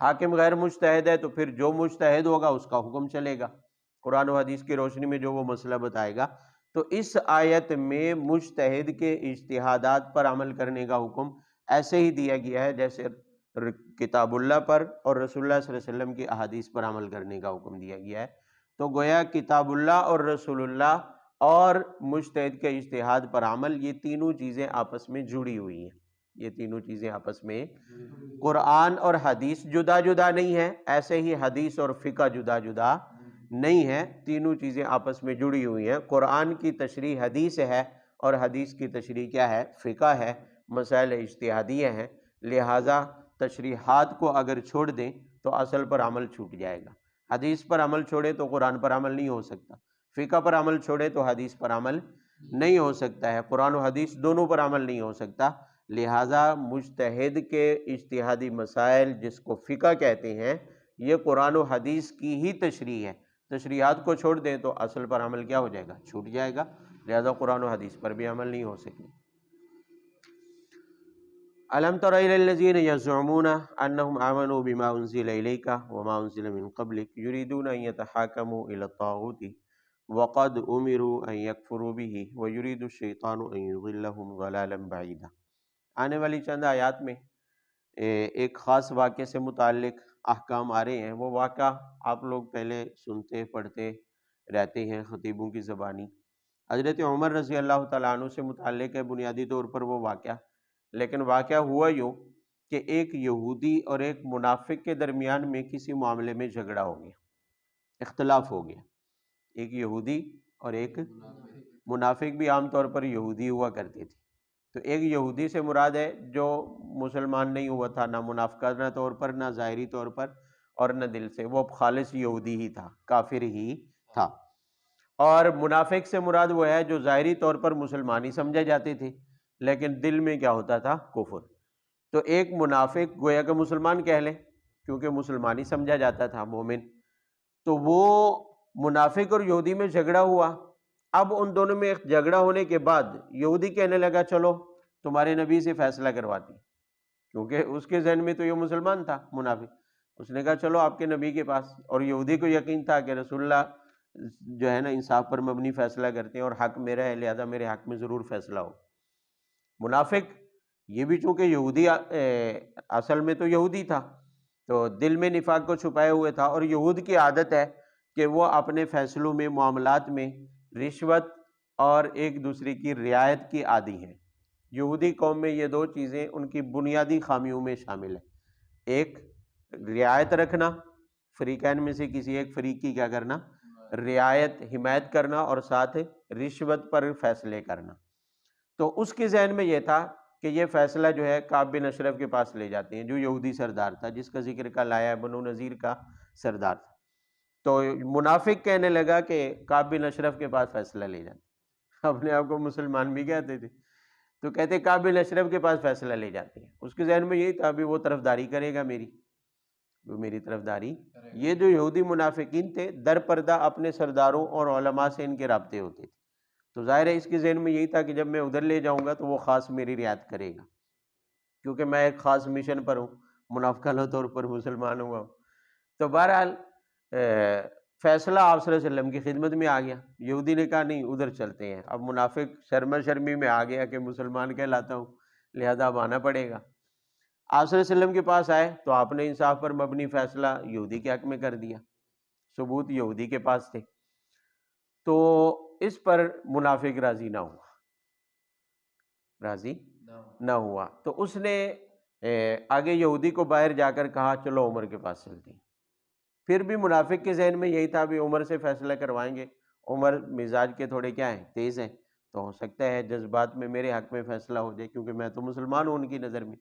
حاکم غیر مجتہد ہے تو پھر جو مجتہد ہوگا اس کا حکم چلے گا، قرآن و حدیث کی روشنی میں جو وہ مسئلہ بتائے گا۔ تو اس آیت میں مجتہد کے اجتہادات پر عمل کرنے کا حکم ایسے ہی دیا گیا ہے جیسے کتاب اللہ پر اور رسول اللہ صلی اللہ علیہ وسلم کی احادیث پر عمل کرنے کا حکم دیا گیا ہے۔ تو گویا کتاب اللہ اور رسول اللہ اور مجتہد کے اجتہاد پر عمل، یہ تینوں چیزیں آپس میں جڑی ہوئی ہیں، یہ تینوں چیزیں آپس میں، قرآن اور حدیث جدا جدا نہیں ہے، ایسے ہی حدیث اور فقہ جدا جدا نہیں ہے، تینوں چیزیں آپس میں جڑی ہوئی ہیں۔ قرآن کی تشریح حدیث ہے اور حدیث کی تشریح کیا ہے؟ فقہ ہے، مسائل اجتہادیہ ہیں، لہٰذا تشریحات کو اگر چھوڑ دیں تو اصل پر عمل چھوٹ جائے گا۔ حدیث پر عمل چھوڑے تو قرآن پر عمل نہیں ہو سکتا، فقہ پر عمل چھوڑے تو حدیث پر عمل نہیں ہو سکتا ہے، قرآن و حدیث دونوں پر عمل نہیں ہو سکتا۔ لہٰذا مجتہد کے اجتہادی مسائل جس کو فقہ کہتے ہیں، یہ قرآن و حدیث کی ہی تشریح ہے، تشریحات کو چھوڑ دیں تو اصل پر عمل کیا ہو جائے گا؟ چھوٹ جائے گا، لہٰذا قرآن و حدیث پر بھی عمل نہیں ہو سکے۔ أَلَمْ تَرَ إِلَى الَّذِينَ يَزْعُمُونَ أَنَّهُمْ آمَنُوا بِمَا أُنزِلَ إِلَيْكَ وَمَا أُنزِلَ مِن قَبْلِكَ يُرِيدُونَ أَن يَتَحَاكَمُوا إِلَى الطَّاغُوتِ وَقَدْ أُمِرُوا أَن يَكْفُرُوا بِهِ وَيُرِيدُ الشَّيْطَانُ أَن يُضِلَّهُمْ ضَلَالًا بَعِيدًا۔ آنے والی چند آیات میں ایک خاص واقعے سے متعلق احکام آ رہے ہیں، وہ واقعہ آپ لوگ پہلے سنتے پڑھتے رہتے ہیں خطیبوں کی زبانی۔ حضرت عمر رضی اللہ تعالیٰ عنہ سے متعلق ہے بنیادی طور پر وہ واقعہ، لیکن واقعہ ہوا یوں کہ ایک یہودی اور ایک منافق کے درمیان میں کسی معاملے میں جھگڑا ہو گیا، اختلاف ہو گیا۔ ایک یہودی اور ایک منافق بھی عام طور پر یہودی ہوا کرتے تھے، تو ایک یہودی سے مراد ہے جو مسلمان نہیں ہوا تھا، نہ منافقانہ طور پر، نہ ظاہری طور پر، اور نہ دل سے، وہ خالص یہودی ہی تھا، کافر ہی تھا۔ اور منافق سے مراد وہ ہے جو ظاہری طور پر مسلمان ہی سمجھے جاتے تھے لیکن دل میں کیا ہوتا تھا؟ کفر۔ تو ایک منافق گویا کہ مسلمان کہہ لیں کیونکہ مسلمان ہی سمجھا جاتا تھا، مومن، تو وہ منافق اور یہودی میں جھگڑا ہوا۔ اب ان دونوں میں ایک جھگڑا ہونے کے بعد یہودی کہنے لگا چلو تمہارے نبی سے فیصلہ کرواتی، کیونکہ اس کے ذہن میں تو یہ مسلمان تھا منافق، اس نے کہا چلو آپ کے نبی کے پاس، اور یہودی کو یقین تھا کہ رسول اللہ جو ہے نا انصاف پر مبنی فیصلہ کرتے ہیں اور حق میرا ہے، لہذا میرے حق میں ضرور فیصلہ ہو۔ منافق یہ بھی چونکہ یہودی اصل میں تو یہودی تھا تو دل میں نفاق کو چھپائے ہوئے تھا، اور یہود کی عادت ہے کہ وہ اپنے فیصلوں میں، معاملات میں رشوت اور ایک دوسرے کی رعایت کی عادی ہیں۔ یہودی قوم میں یہ دو چیزیں ان کی بنیادی خامیوں میں شامل ہیں، ایک رعایت رکھنا، فریقین میں سے کسی ایک فریق کی کیا کرنا؟ رعایت، حمایت کرنا، اور ساتھ رشوت پر فیصلے کرنا۔ تو اس کے ذہن میں یہ تھا کہ یہ فیصلہ جو ہے کعب بن اشرف کے پاس لے جاتے ہیں جو یہودی سردار تھا، جس کا ذکر کل آیا ہے، بنو نذیر کا سردار تھا۔ تو منافق کہنے لگا کہ کعب بن اشرف کے پاس فیصلہ لے جاتے، اپنے آپ کو مسلمان بھی کہتے تھے، تو کہتے کعب بن اشرف کے پاس فیصلہ لے جاتے ہیں۔ اس کے ذہن میں یہی تھا بھی وہ طرفداری کرے گا میری، وہ میری طرفداری۔ یہ جو یہودی منافقین تھے در پردہ اپنے سرداروں اور علماء سے ان کے رابطے ہوتے تھے، تو ظاہر ہے اس کے ذہن میں یہی تھا کہ جب میں ادھر لے جاؤں گا تو وہ خاص میری رعایت کرے گا، کیونکہ میں ایک خاص مشن پر ہوں، منافقانہ طور پر مسلمان ہوا ہوں۔ تو بہرحال فیصلہ آپ صلی اللہ علیہ وسلم کی خدمت میں آ گیا۔ یہودی نے کہا نہیں ادھر چلتے ہیں، اب منافق شرما شرمی میں آ گیا کہ مسلمان کہلاتا ہوں لہذا اب آنا پڑے گا۔ آپ صلی اللہ علیہ وسلم کے پاس آئے تو آپ نے انصاف پر مبنی فیصلہ یہودی کے حق میں کر دیا، ثبوت یہودی کے پاس تھے، تو اس پر منافق راضی نہ ہوا، راضی نہ ہوا، تو اس نے آگے یہودی کو باہر جا کر کہا چلو عمر کے پاس چلتے ہیں۔ پھر بھی منافق کے ذہن میں یہی تھا بھی عمر سے فیصلہ کروائیں گے، عمر مزاج کے تھوڑے کیا ہیں، تیز ہیں، تو ہو سکتا ہے جذبات میں میرے حق میں فیصلہ ہو جائے، کیونکہ میں تو مسلمان ہوں ان کی نظر میں۔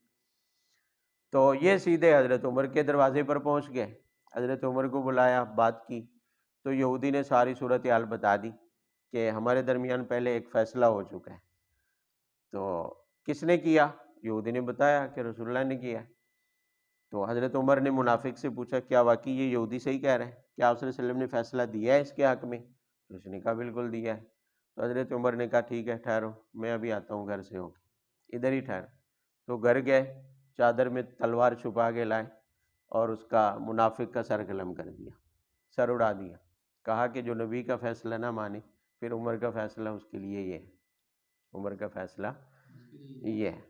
تو یہ سیدھے حضرت عمر کے دروازے پر پہنچ گئے، حضرت عمر کو بلایا، بات کی، تو یہودی نے ساری صورتحال بتا دی کہ ہمارے درمیان پہلے ایک فیصلہ ہو چکا ہے۔ تو کس نے کیا؟ یہودی نے بتایا کہ رسول اللہ نے کیا۔ تو حضرت عمر نے منافق سے پوچھا کیا واقعی یہ یہودی صحیح کہہ رہے ہیں؟ کیا آپ صلی اللہ علیہ وسلم نے فیصلہ دیا ہے اس کے حق میں؟ تو اس نے کہا بالکل دیا ہے۔ تو حضرت عمر نے کہا ٹھیک ہے ٹھہرو، میں ابھی آتا ہوں گھر سے ہو کے، ادھر ہی ٹھہر۔ تو گھر گئے، چادر میں تلوار چھپا کے لائے اور اس کا منافق کا سر قلم کر دیا، سر اڑا دیا۔ کہا کہ جو نبی کا فیصلہ نہ مانے پھر عمر کا فیصلہ اس کے لیے یہ ہے، عمر کا فیصلہ یہ ہے۔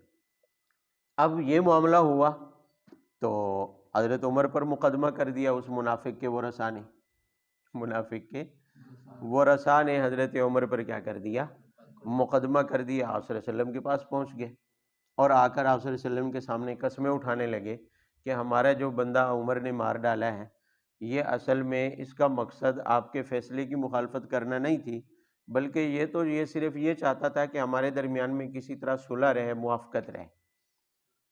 اب یہ معاملہ ہوا تو حضرت عمر پر مقدمہ کر دیا اس منافق کے ورثاء نے، منافق کے ورثاء نے حضرت عمر پر کیا کر دیا؟ مقدمہ کر دیا۔ آپ صلی اللہ علیہ وسلم کے پاس پہنچ گئے اور آ کر آپ صلی اللہ علیہ وسلم کے سامنے قسمیں اٹھانے لگے کہ ہمارا جو بندہ عمر نے مار ڈالا ہے یہ اصل میں اس کا مقصد آپ کے فیصلے کی مخالفت کرنا نہیں تھی، بلکہ یہ صرف یہ چاہتا تھا کہ ہمارے درمیان میں کسی طرح صلح رہے، موافقت رہے،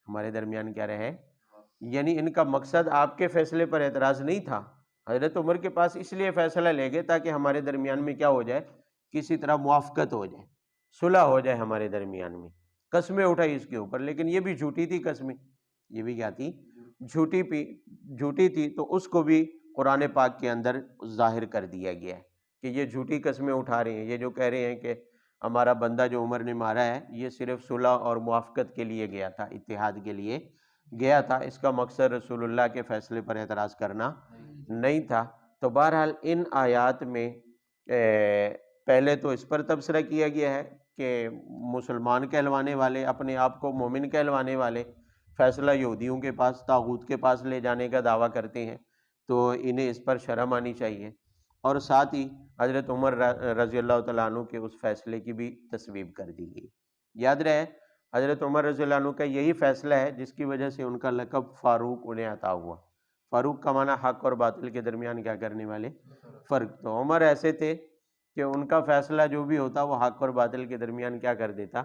ہمارے درمیان کیا رہے، یعنی ان کا مقصد آپ کے فیصلے پر اعتراض نہیں تھا۔ حضرت عمر کے پاس اس لیے فیصلہ لے گئے تاکہ ہمارے درمیان میں کیا ہو جائے، کسی طرح موافقت ہو جائے، صلح ہو جائے ہمارے درمیان میں۔ قسمیں اٹھائی اس کے اوپر، لیکن یہ بھی جھوٹی تھی قسمیں، یہ بھی کیا تھی، جھوٹی تھی۔ تو اس کو بھی قرآن پاک کے اندر ظاہر کر دیا گیا ہے کہ یہ جھوٹی قسمیں اٹھا رہے ہیں، یہ جو کہہ رہے ہیں کہ ہمارا بندہ جو عمر نے مارا ہے یہ صرف صلح اور موافقت کے لیے گیا تھا، اتحاد کے لیے گیا تھا، اس کا مقصد رسول اللہ کے فیصلے پر اعتراض کرنا نہیں تھا۔ تو بہرحال ان آیات میں پہلے تو اس پر تبصرہ کیا گیا ہے کہ مسلمان کہلوانے والے، اپنے آپ کو مومن کہلوانے والے فیصلہ یہودیوں کے پاس، طاغوت کے پاس لے جانے کا دعویٰ کرتے ہیں، تو انہیں اس پر شرم آنی چاہیے، اور ساتھ ہی حضرت عمر رضی اللہ تعالیٰ عنہ کے اس فیصلے کی بھی تصویب کر دی گئی۔ یاد رہے حضرت عمر رضی اللہ عنہ کا یہی فیصلہ ہے جس کی وجہ سے ان کا لقب فاروق انہیں عطا ہوا۔ فاروق کا معنی حق اور باطل کے درمیان کیا کرنے والے، فرق۔ تو عمر ایسے تھے کہ ان کا فیصلہ جو بھی ہوتا وہ حق اور باطل کے درمیان کیا کر دیتا،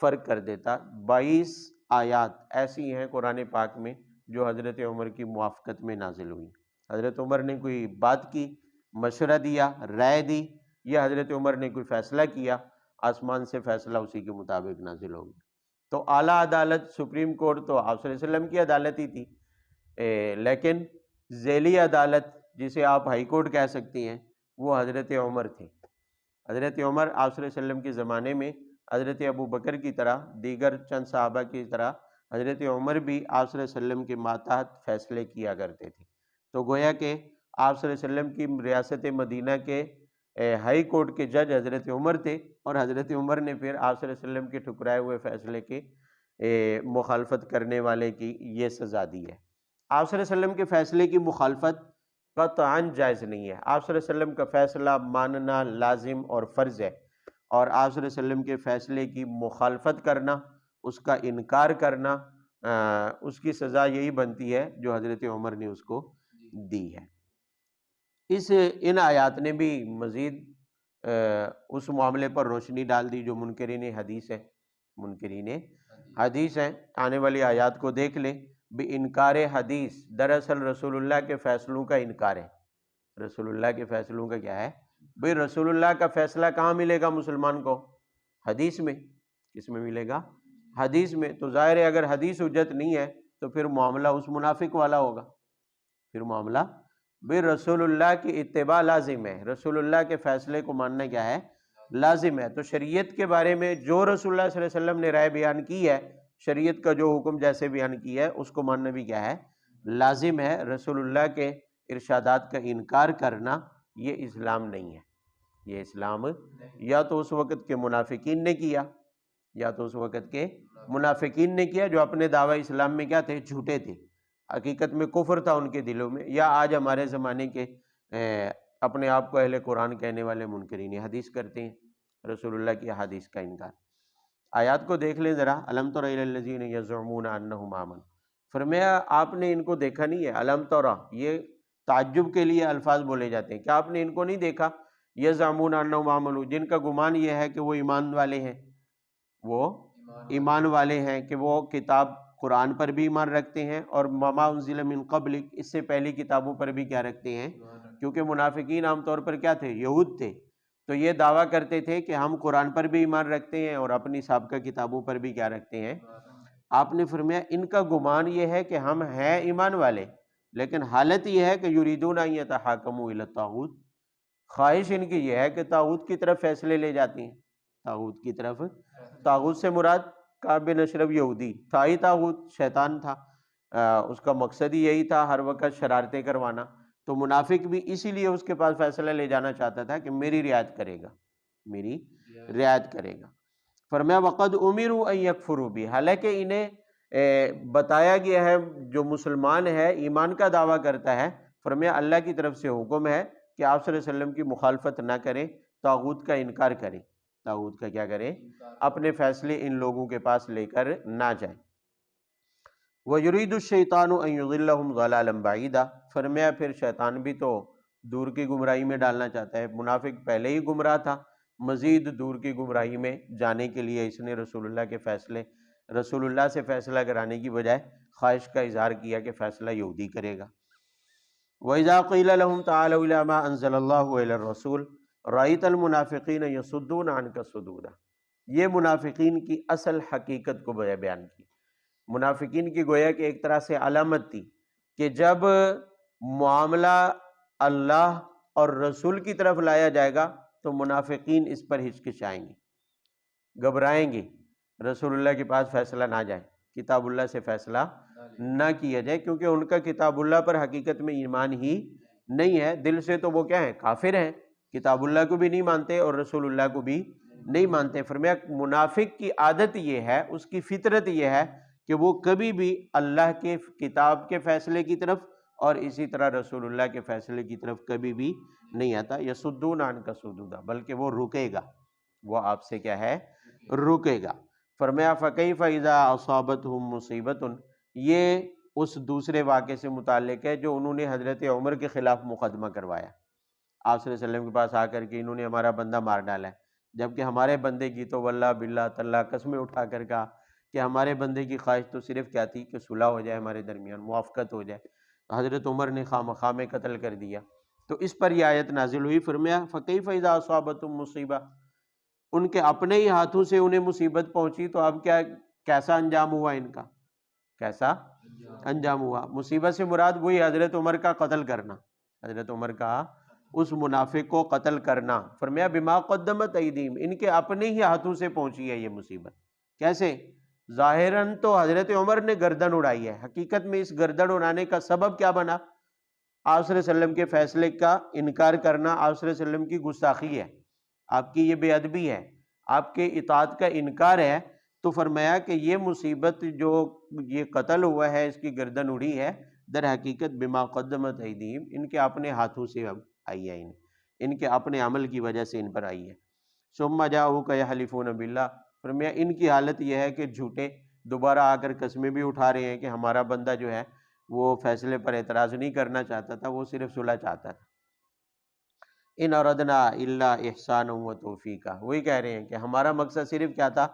فرق کر دیتا۔ 22 آیات ایسی ہیں قرآن پاک میں جو حضرت عمر کی موافقت میں نازل ہوئی۔ حضرت عمر نے کوئی بات کی، مشورہ دیا، رائے دی، یا حضرت عمر نے کوئی فیصلہ کیا، آسمان سے فیصلہ اسی کے مطابق نازل ہو گیا۔ تو اعلیٰ عدالت سپریم کورٹ تو آپ صلی اللہ علیہ وسلم کی عدالت ہی تھی، لیکن ذیلی عدالت جسے آپ ہائی کورٹ کہہ سکتی ہیں وہ حضرت عمر تھے۔ حضرت عمر آپ صلی اللہ علیہ وسلم کے زمانے میں حضرت ابو بکر کی طرح، دیگر چند صحابہ کی طرح حضرت عمر بھی آپ صلی اللہ علیہ وسلم کے ماتحت فیصلے کیا کرتے تھے۔ تو گویا کہ آپ صلی اللہ علیہ وسلم کی ریاست مدینہ کے ہائی کورٹ کے جج حضرت عمر تھے، اور حضرت عمر نے پھر آپ صلی اللہ علیہ وسلم کے ٹھکرائے ہوئے فیصلے کی مخالفت کرنے والے کی یہ سزا دی ہے۔ آپ صلی اللہ علیہ وسلم کے فیصلے کی مخالفت قطعاً جائز نہیں ہے۔ آپ صلی اللہ علیہ وسلم کا فیصلہ ماننا لازم اور فرض ہے، اور آپ صلی اللہ علیہ وسلم کے فیصلے کی مخالفت کرنا، اس کا انکار کرنا، اس کی سزا یہی بنتی ہے جو حضرت عمر نے اس کو دی ہے۔ ان آیات نے بھی مزید اس معاملے پر روشنی ڈال دی جو منکرین حدیث ہے، منکرین حدیث ہیں۔ آنے والی آیات کو دیکھ لیں۔ بھی انکار حدیث دراصل رسول اللہ کے فیصلوں کا انکار ہے۔ رسول اللہ کے فیصلوں کا کیا ہے؟ بھئی رسول اللہ کا فیصلہ کہاں ملے گا مسلمان کو؟ حدیث میں۔ کس میں ملے گا؟ حدیث میں۔ تو ظاہر ہے اگر حدیث حجت نہیں ہے تو پھر معاملہ اس منافق والا ہوگا، پھر معاملہ بھئی رسول اللہ کی اتباع لازم ہے، رسول اللہ کے فیصلے کو ماننا کیا ہے؟ لازم ہے۔ تو شریعت کے بارے میں جو رسول اللہ صلی اللہ علیہ وسلم نے رائے بیان کی ہے، شریعت کا جو حکم جیسے بیان کیا ہے اس کو ماننا بھی کیا ہے؟ لازم ہے۔ رسول اللہ کے ارشادات کا انکار کرنا یہ اسلام نہیں ہے، یہ اسلام یا تو اس وقت کے منافقین نے کیا، یا تو اس وقت کے منافقین نے کیا جو اپنے دعوی اسلام میں کیا تھے؟ جھوٹے تھے، حقیقت میں کفر تھا ان کے دلوں میں، یا آج ہمارے زمانے کے اپنے آپ کو اہل قرآن کہنے والے منکرین حدیث کرتے ہیں، رسول اللہ کی حدیث کا انکار۔ آیات کو دیکھ لیں ذرا، الم تر الی الذین یزعمون انہم آمنوا، فرمایا آپ نے ان کو دیکھا نہیں ہے؟ الم تر، یہ تعجب کے لیے الفاظ بولے جاتے ہیں، کیا آپ نے ان کو نہیں دیکھا؟ یزعمون انہم آمنوا، جن کا گمان یہ ہے کہ وہ ایمان والے ہیں، وہ ایمان والے ہیں، کہ وہ کتاب قرآن پر بھی ایمان رکھتے ہیں، اور وما انزل من قبلک، اس سے پہلی کتابوں پر بھی کیا رکھتے ہیں؟ کیونکہ منافقین عام طور پر کیا تھے؟ یہود تھے، تو یہ دعویٰ کرتے تھے کہ ہم قرآن پر بھی ایمان رکھتے ہیں اور اپنی سابقہ کتابوں پر بھی کیا رکھتے ہیں؟ آپ نے فرمایا ان کا گمان یہ ہے کہ ہم ہیں ایمان والے، لیکن حالت یہ ہے کہ یریدون ان یتحاکموا الی الطاغوت، خواہش ان کی یہ ہے کہ طاغوت کی طرف فیصلے لے جاتی ہیں، طاغوت کی طرف۔ طاغوت سے مراد کعب بن اشرف یہودی تھا ہی، طاغوت شیطان تھا، اس کا مقصد ہی یہی تھا ہر وقت شرارتیں کروانا، تو منافق بھی اسی لیے اس کے پاس فیصلہ لے جانا چاہتا تھا کہ میری رعایت کرے گا، میری رعایت کرے گا۔ فرمایا وقد امروا ان یکفروا بھی، حالانکہ انہیں بتایا گیا ہے، جو مسلمان ہے ایمان کا دعویٰ کرتا ہے، فرمایا اللہ کی طرف سے حکم ہے کہ آپ صلی اللہ علیہ وسلم کی مخالفت نہ کریں، طاغوت کا انکار کریں، طاغوت کا کیا کریں؟ اپنے فیصلے ان لوگوں کے پاس لے کر نہ جائیں۔ وَيُرِيدُ الشَّيْطَانُ أَن يُضِلَّهُمْ ضَلَالًا بَعِيدًا، فرمایا پھر شیطان بھی تو دور کی گمراہی میں ڈالنا چاہتا ہے، منافق پہلے ہی گمراہ تھا، مزید دور کی گمراہی میں جانے کے لیے اس نے رسول اللہ کے فیصلے، رسول اللہ سے فیصلہ کرانے کی بجائے خواہش کا اظہار کیا کہ فیصلہ یہودی کرے گا۔ وَإِذَا قِيلَ لَهُمْ تَعَالَوْا إِلَىٰ مَا أَنزَلَ اللَّهُ وَإِلَى الرَّسُولِ رَأَيْتَ الْمُنَافِقِينَ يَصُدُّونَ عَنْكَ صُدُودًا، یہ منافقین کی اصل حقیقت کو بیان کی۔ منافقین کی گویا کہ ایک طرح سے علامت تھی کہ جب معاملہ اللہ اور رسول کی طرف لایا جائے گا تو منافقین اس پر ہچکچائیں گے، گھبرائیں گے، رسول اللہ کے پاس فیصلہ نہ جائے، کتاب اللہ سے فیصلہ نہ کیا جائے، کیونکہ ان کا کتاب اللہ پر حقیقت میں ایمان ہی نہیں ہے، دل سے تو وہ کیا ہیں؟ کافر ہیں، کتاب اللہ کو بھی نہیں مانتے اور رسول اللہ کو بھی نہیں مانتے۔ فرمایا منافق کی عادت یہ ہے، اس کی فطرت یہ ہے کہ وہ کبھی بھی اللہ کے کتاب کے فیصلے کی طرف اور اسی طرح رسول اللہ کے فیصلے کی طرف کبھی بھی نہیں آتا۔ یصدون عنک صدودا، بلکہ وہ رکے گا، وہ آپ سے کیا ہے؟ رکے گا۔ فرمایا فکیف اذا اصابتہم مصیبۃ، یہ اس دوسرے واقعے سے متعلق ہے جو انہوں نے حضرت عمر کے خلاف مقدمہ کروایا، آپ صلی اللہ علیہ وسلم کے پاس آ کر کے انہوں نے ہمارا بندہ مار ڈالا ہے، جبکہ ہمارے بندے کی تو واللہ باللہ تاللہ قسمیں اٹھا کر کہا کہ ہمارے بندے کی خواہش تو صرف کیا تھی کہ صلح ہو جائے، ہمارے درمیان موافقت ہو جائے، حضرت عمر نے خواہ میں قتل کر دیا۔ تو اس پر یہ آیت نازل ہوئی، فرمایا فکیف اذا اصابتہم مصیبہ، ان کے اپنے ہی ہاتھوں سے انہیں مصیبت پہنچی تو اب کیسا انجام ہوا ان کا؟ کیسا انجام ہوا؟ مصیبت سے مراد وہی حضرت عمر کا قتل کرنا، حضرت عمر کا اس منافق کو قتل کرنا۔ فرمایا بما قدمت ایدیہم، ان کے اپنے ہی ہاتھوں سے پہنچی ہے یہ مصیبت۔ کیسے؟ ظاہراً تو حضرت عمر نے گردن اڑائی ہے، حقیقت میں اس گردن اڑانے کا سبب کیا بنا؟ آپ صلی اللہ علیہ وسلم کے فیصلے کا انکار کرنا، آپ صلی اللہ علیہ وسلم کی گستاخی ہے، آپ کی یہ بے ادبی ہے، آپ کے اطاعت کا انکار ہے۔ تو فرمایا کہ یہ مصیبت جو یہ قتل ہوا ہے، اس کی گردن اڑی ہے، در حقیقت بما قدمت ایدیہم، ان کے اپنے ہاتھوں سے اب آئی ہے، ان کے اپنے عمل کی وجہ سے ان پر آئی ہے۔ ثم جاؤک یحلفون باللہ، فرمایا ان کی حالت یہ ہے کہ جھوٹے دوبارہ آ کر قسمیں بھی اٹھا رہے ہیں کہ ہمارا بندہ جو ہے وہ فیصلے پر اعتراض نہیں کرنا چاہتا تھا، وہ صرف صلح چاہتا تھا۔ ان اردنا الا احسانا و توفیقا، وہی کہہ رہے ہیں کہ ہمارا مقصد صرف کیا تھا؟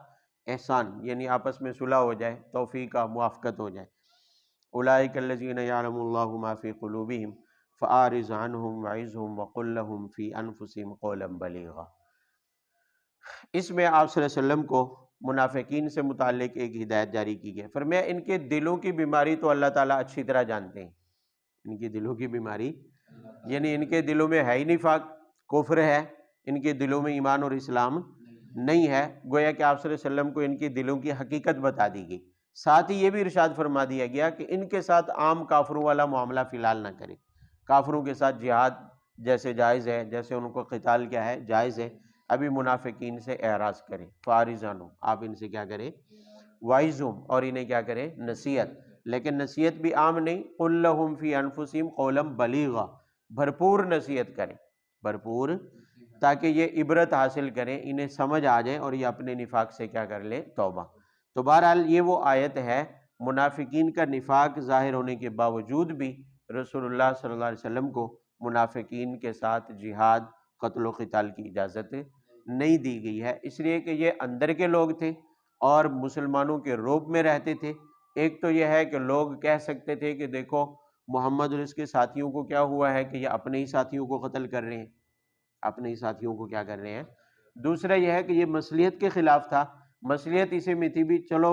احسان، یعنی آپس میں صلح ہو جائے، توفیقا، موافقت ہو جائے۔ اولئک الذین یعلم اللہ ما فی قلوبہم فاعرض عنہم وعظہم وقل لہم فی انفسہم قولا بلیغا۔ اس میں آپ صلی اللہ علیہ وسلم کو منافقین سے متعلق ایک ہدایت جاری کی گئی، فرمایا ان کے دلوں کی بیماری تو اللہ تعالیٰ اچھی طرح جانتے ہیں، ان کی دلوں کی بیماری یعنی ان کے دلوں میں ہے ہی نفاق، کفر ہے، ان کے دلوں میں ایمان اور اسلام نہیں ہے، گویا کہ آپ صلی اللہ علیہ وسلم کو ان کی دلوں کی حقیقت بتا دی گئی۔ ساتھ ہی یہ بھی ارشاد فرما دیا گیا کہ ان کے ساتھ عام کافروں والا معاملہ فی الحال نہ کریں، کافروں کے ساتھ جہاد جیسے جائز ہے، جیسے ان کو قتال کیا ہے؟ جائز ہے، ابھی منافقین سے اعراض کریں، فارض عنہم، آپ ان سے کیا کریں؟ وعظہم، اور انہیں کیا کریں؟ نصیحت، لیکن نصیحت بھی عام نہیں، قل لہم فی انفسہم قولا بلیغا، بھرپور نصیحت کریں، بھرپور تاکہ یہ عبرت حاصل کریں، انہیں سمجھ آ جائے اور یہ اپنے نفاق سے کیا کر لیں، توبہ۔ تو بہرحال یہ وہ آیت ہے، منافقین کا نفاق ظاہر ہونے کے باوجود بھی رسول اللہ صلی اللہ علیہ وسلم کو منافقین کے ساتھ جہاد، قتل و قتال کی اجازت نہیں دی گئی ہے، اس لیے کہ یہ اندر کے لوگ تھے اور مسلمانوں کے روب میں رہتے تھے۔ ایک تو یہ ہے کہ لوگ کہہ سکتے تھے کہ دیکھو محمد اور اس کے ساتھیوں کو کیا ہوا ہے کہ یہ اپنے ہی ساتھیوں کو قتل کر رہے ہیں، اپنے ہی ساتھیوں کو کیا کر رہے ہیں۔ دوسرا یہ ہے کہ یہ مصلحت کے خلاف تھا، مصلحت اسی میں تھی بھی چلو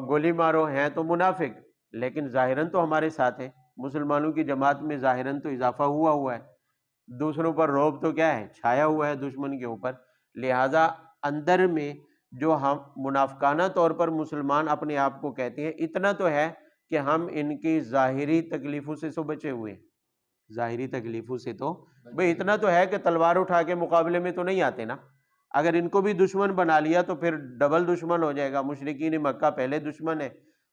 گولی مارو، ہیں تو منافق لیکن ظاہراً تو ہمارے ساتھ ہیں، مسلمانوں کی جماعت میں ظاہراً تو اضافہ ہوا ہے، دوسروں پر روب تو کیا ہے، چھایا ہوا ہے دشمن کے اوپر، لہٰذا اندر میں جو ہم منافقانہ طور پر مسلمان اپنے آپ کو کہتے ہیں، اتنا تو ہے کہ ہم ان کی ظاہری تکلیفوں سے تو بچے ہوئے ہیں، ظاہری تکلیفوں سے تو بھئی اتنا تو ہے کہ تلوار اٹھا کے مقابلے میں تو نہیں آتے نا، اگر ان کو بھی دشمن بنا لیا تو پھر ڈبل دشمن ہو جائے گا۔ مشرکین مکہ پہلے دشمن ہے،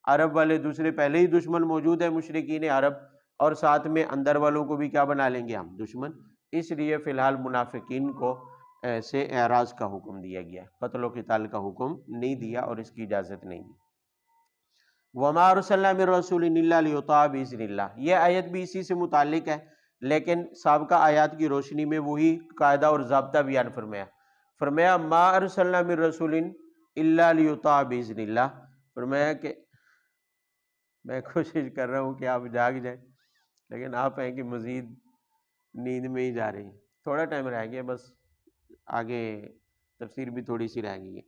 عرب والے دوسرے پہلے ہی دشمن موجود ہے مشرکین عرب، اور ساتھ میں اندر والوں کو بھی کیا بنا لیں گے ہم، دشمن۔ اس لیے فی الحال منافقین کو سے اعراض کا حکم دیا گیا، قتل و قتال کا حکم نہیں دیا اور اس کی اجازت نہیں دی۔ وَمَا أَرْسَلْنَا مِن رَّسُولٍ إِلَّا لِيُطَاعَ بِإِذْنِ اللَّهِ، یہ آیت بھی اسی سے متعلق ہے، لیکن سابقہ آیات کی روشنی میں وہی قاعدہ اور ضابطہ بیان فرمایا مَا أَرْسَلْنَا مِن رَّسُولٍ إِلَّا لِيُطَاعَ بِإِذْنِ اللَّهِ، فرمایا کہ میں کوشش کر رہا ہوں کہ آپ جاگ جائیں، لیکن آپ ہیں کہ مزید نیند میں ہی جا رہے ہیں، تھوڑا ٹائم رہ گیا، بس آگے تفسیر بھی تھوڑی سی رہ گئی ہے۔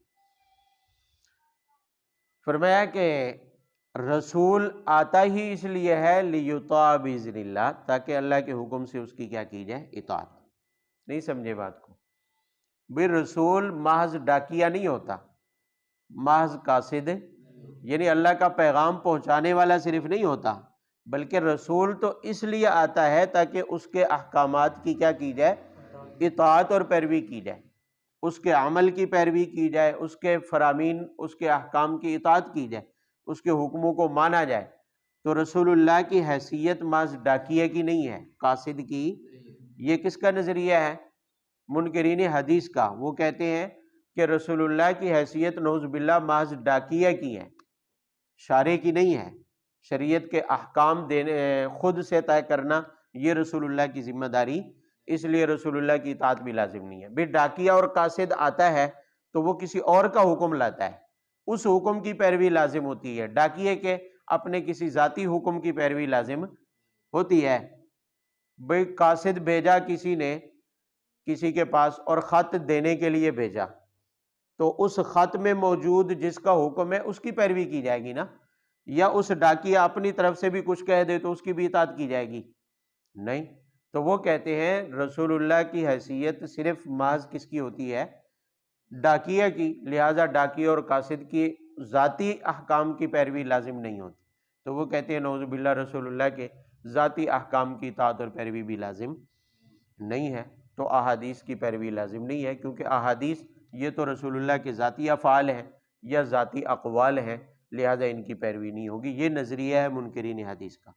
فرمایا کہ رسول آتا ہی اس لیے ہے لیطاع باذن اللہ، تاکہ اللہ کے حکم سے اس کی کیا کی جائے، اطاعت۔ نہیں سمجھے بات کو؟ بھی رسول محض ڈاکیہ نہیں ہوتا، محض قاصد، یعنی اللہ کا پیغام پہنچانے والا صرف نہیں ہوتا، بلکہ رسول تو اس لیے آتا ہے تاکہ اس کے احکامات کی کیا کی جائے، اطاعت اور پیروی کی جائے، اس کے عمل کی پیروی کی جائے، اس کے فرامین، اس کے احکام کی اطاعت کی جائے، اس کے حکموں کو مانا جائے۔ تو رسول اللہ کی حیثیت محض ڈاکیے کی نہیں ہے، قاصد کی۔ یہ کس کا نظریہ ہے؟ منکرین حدیث کا۔ وہ کہتے ہیں کہ رسول اللہ کی حیثیت نعوذ باللہ محض ڈاکیہ کی ہے، شارع کی نہیں ہے۔ شریعت کے احکام دینے، خود سے طے کرنا، یہ رسول اللہ کی ذمہ داری، اس لیے رسول اللہ کی اطاعت بھی لازم نہیں ہے۔ بھی ڈاکیہ اور قاصد آتا ہے تو وہ کسی اور کا حکم لاتا ہے، اس حکم کی پیروی لازم ہوتی ہے، ڈاکیے کے اپنے کسی ذاتی حکم کی پیروی لازم ہوتی ہے۔ بھئی قاصد بھیجا کسی نے کسی کے پاس اور خط دینے کے لیے بھیجا، تو اس خط میں موجود جس کا حکم ہے اس کی پیروی کی جائے گی نا، یا اس ڈاکیہ اپنی طرف سے بھی کچھ کہہ دے تو اس کی بھی اطاعت کی جائے گی؟ نہیں۔ تو وہ کہتے ہیں رسول اللہ کی حیثیت صرف محض کس کی ہوتی ہے؟ ڈاکیہ کی، لہٰذا ڈاکیہ اور قاصد کی ذاتی احکام کی پیروی لازم نہیں ہوتی۔ تو وہ کہتے ہیں نعوذ باللہ رسول اللہ کے ذاتی احکام کی اطاعت اور پیروی بھی لازم نہیں ہے، تو احادیث کی پیروی لازم نہیں ہے، کیونکہ احادیث یہ تو رسول اللہ کے ذاتی افعال ہیں یا ذاتی اقوال ہیں، لہذا ان کی پیروی نہیں ہوگی۔ یہ نظریہ ہے منکرین حدیث کا۔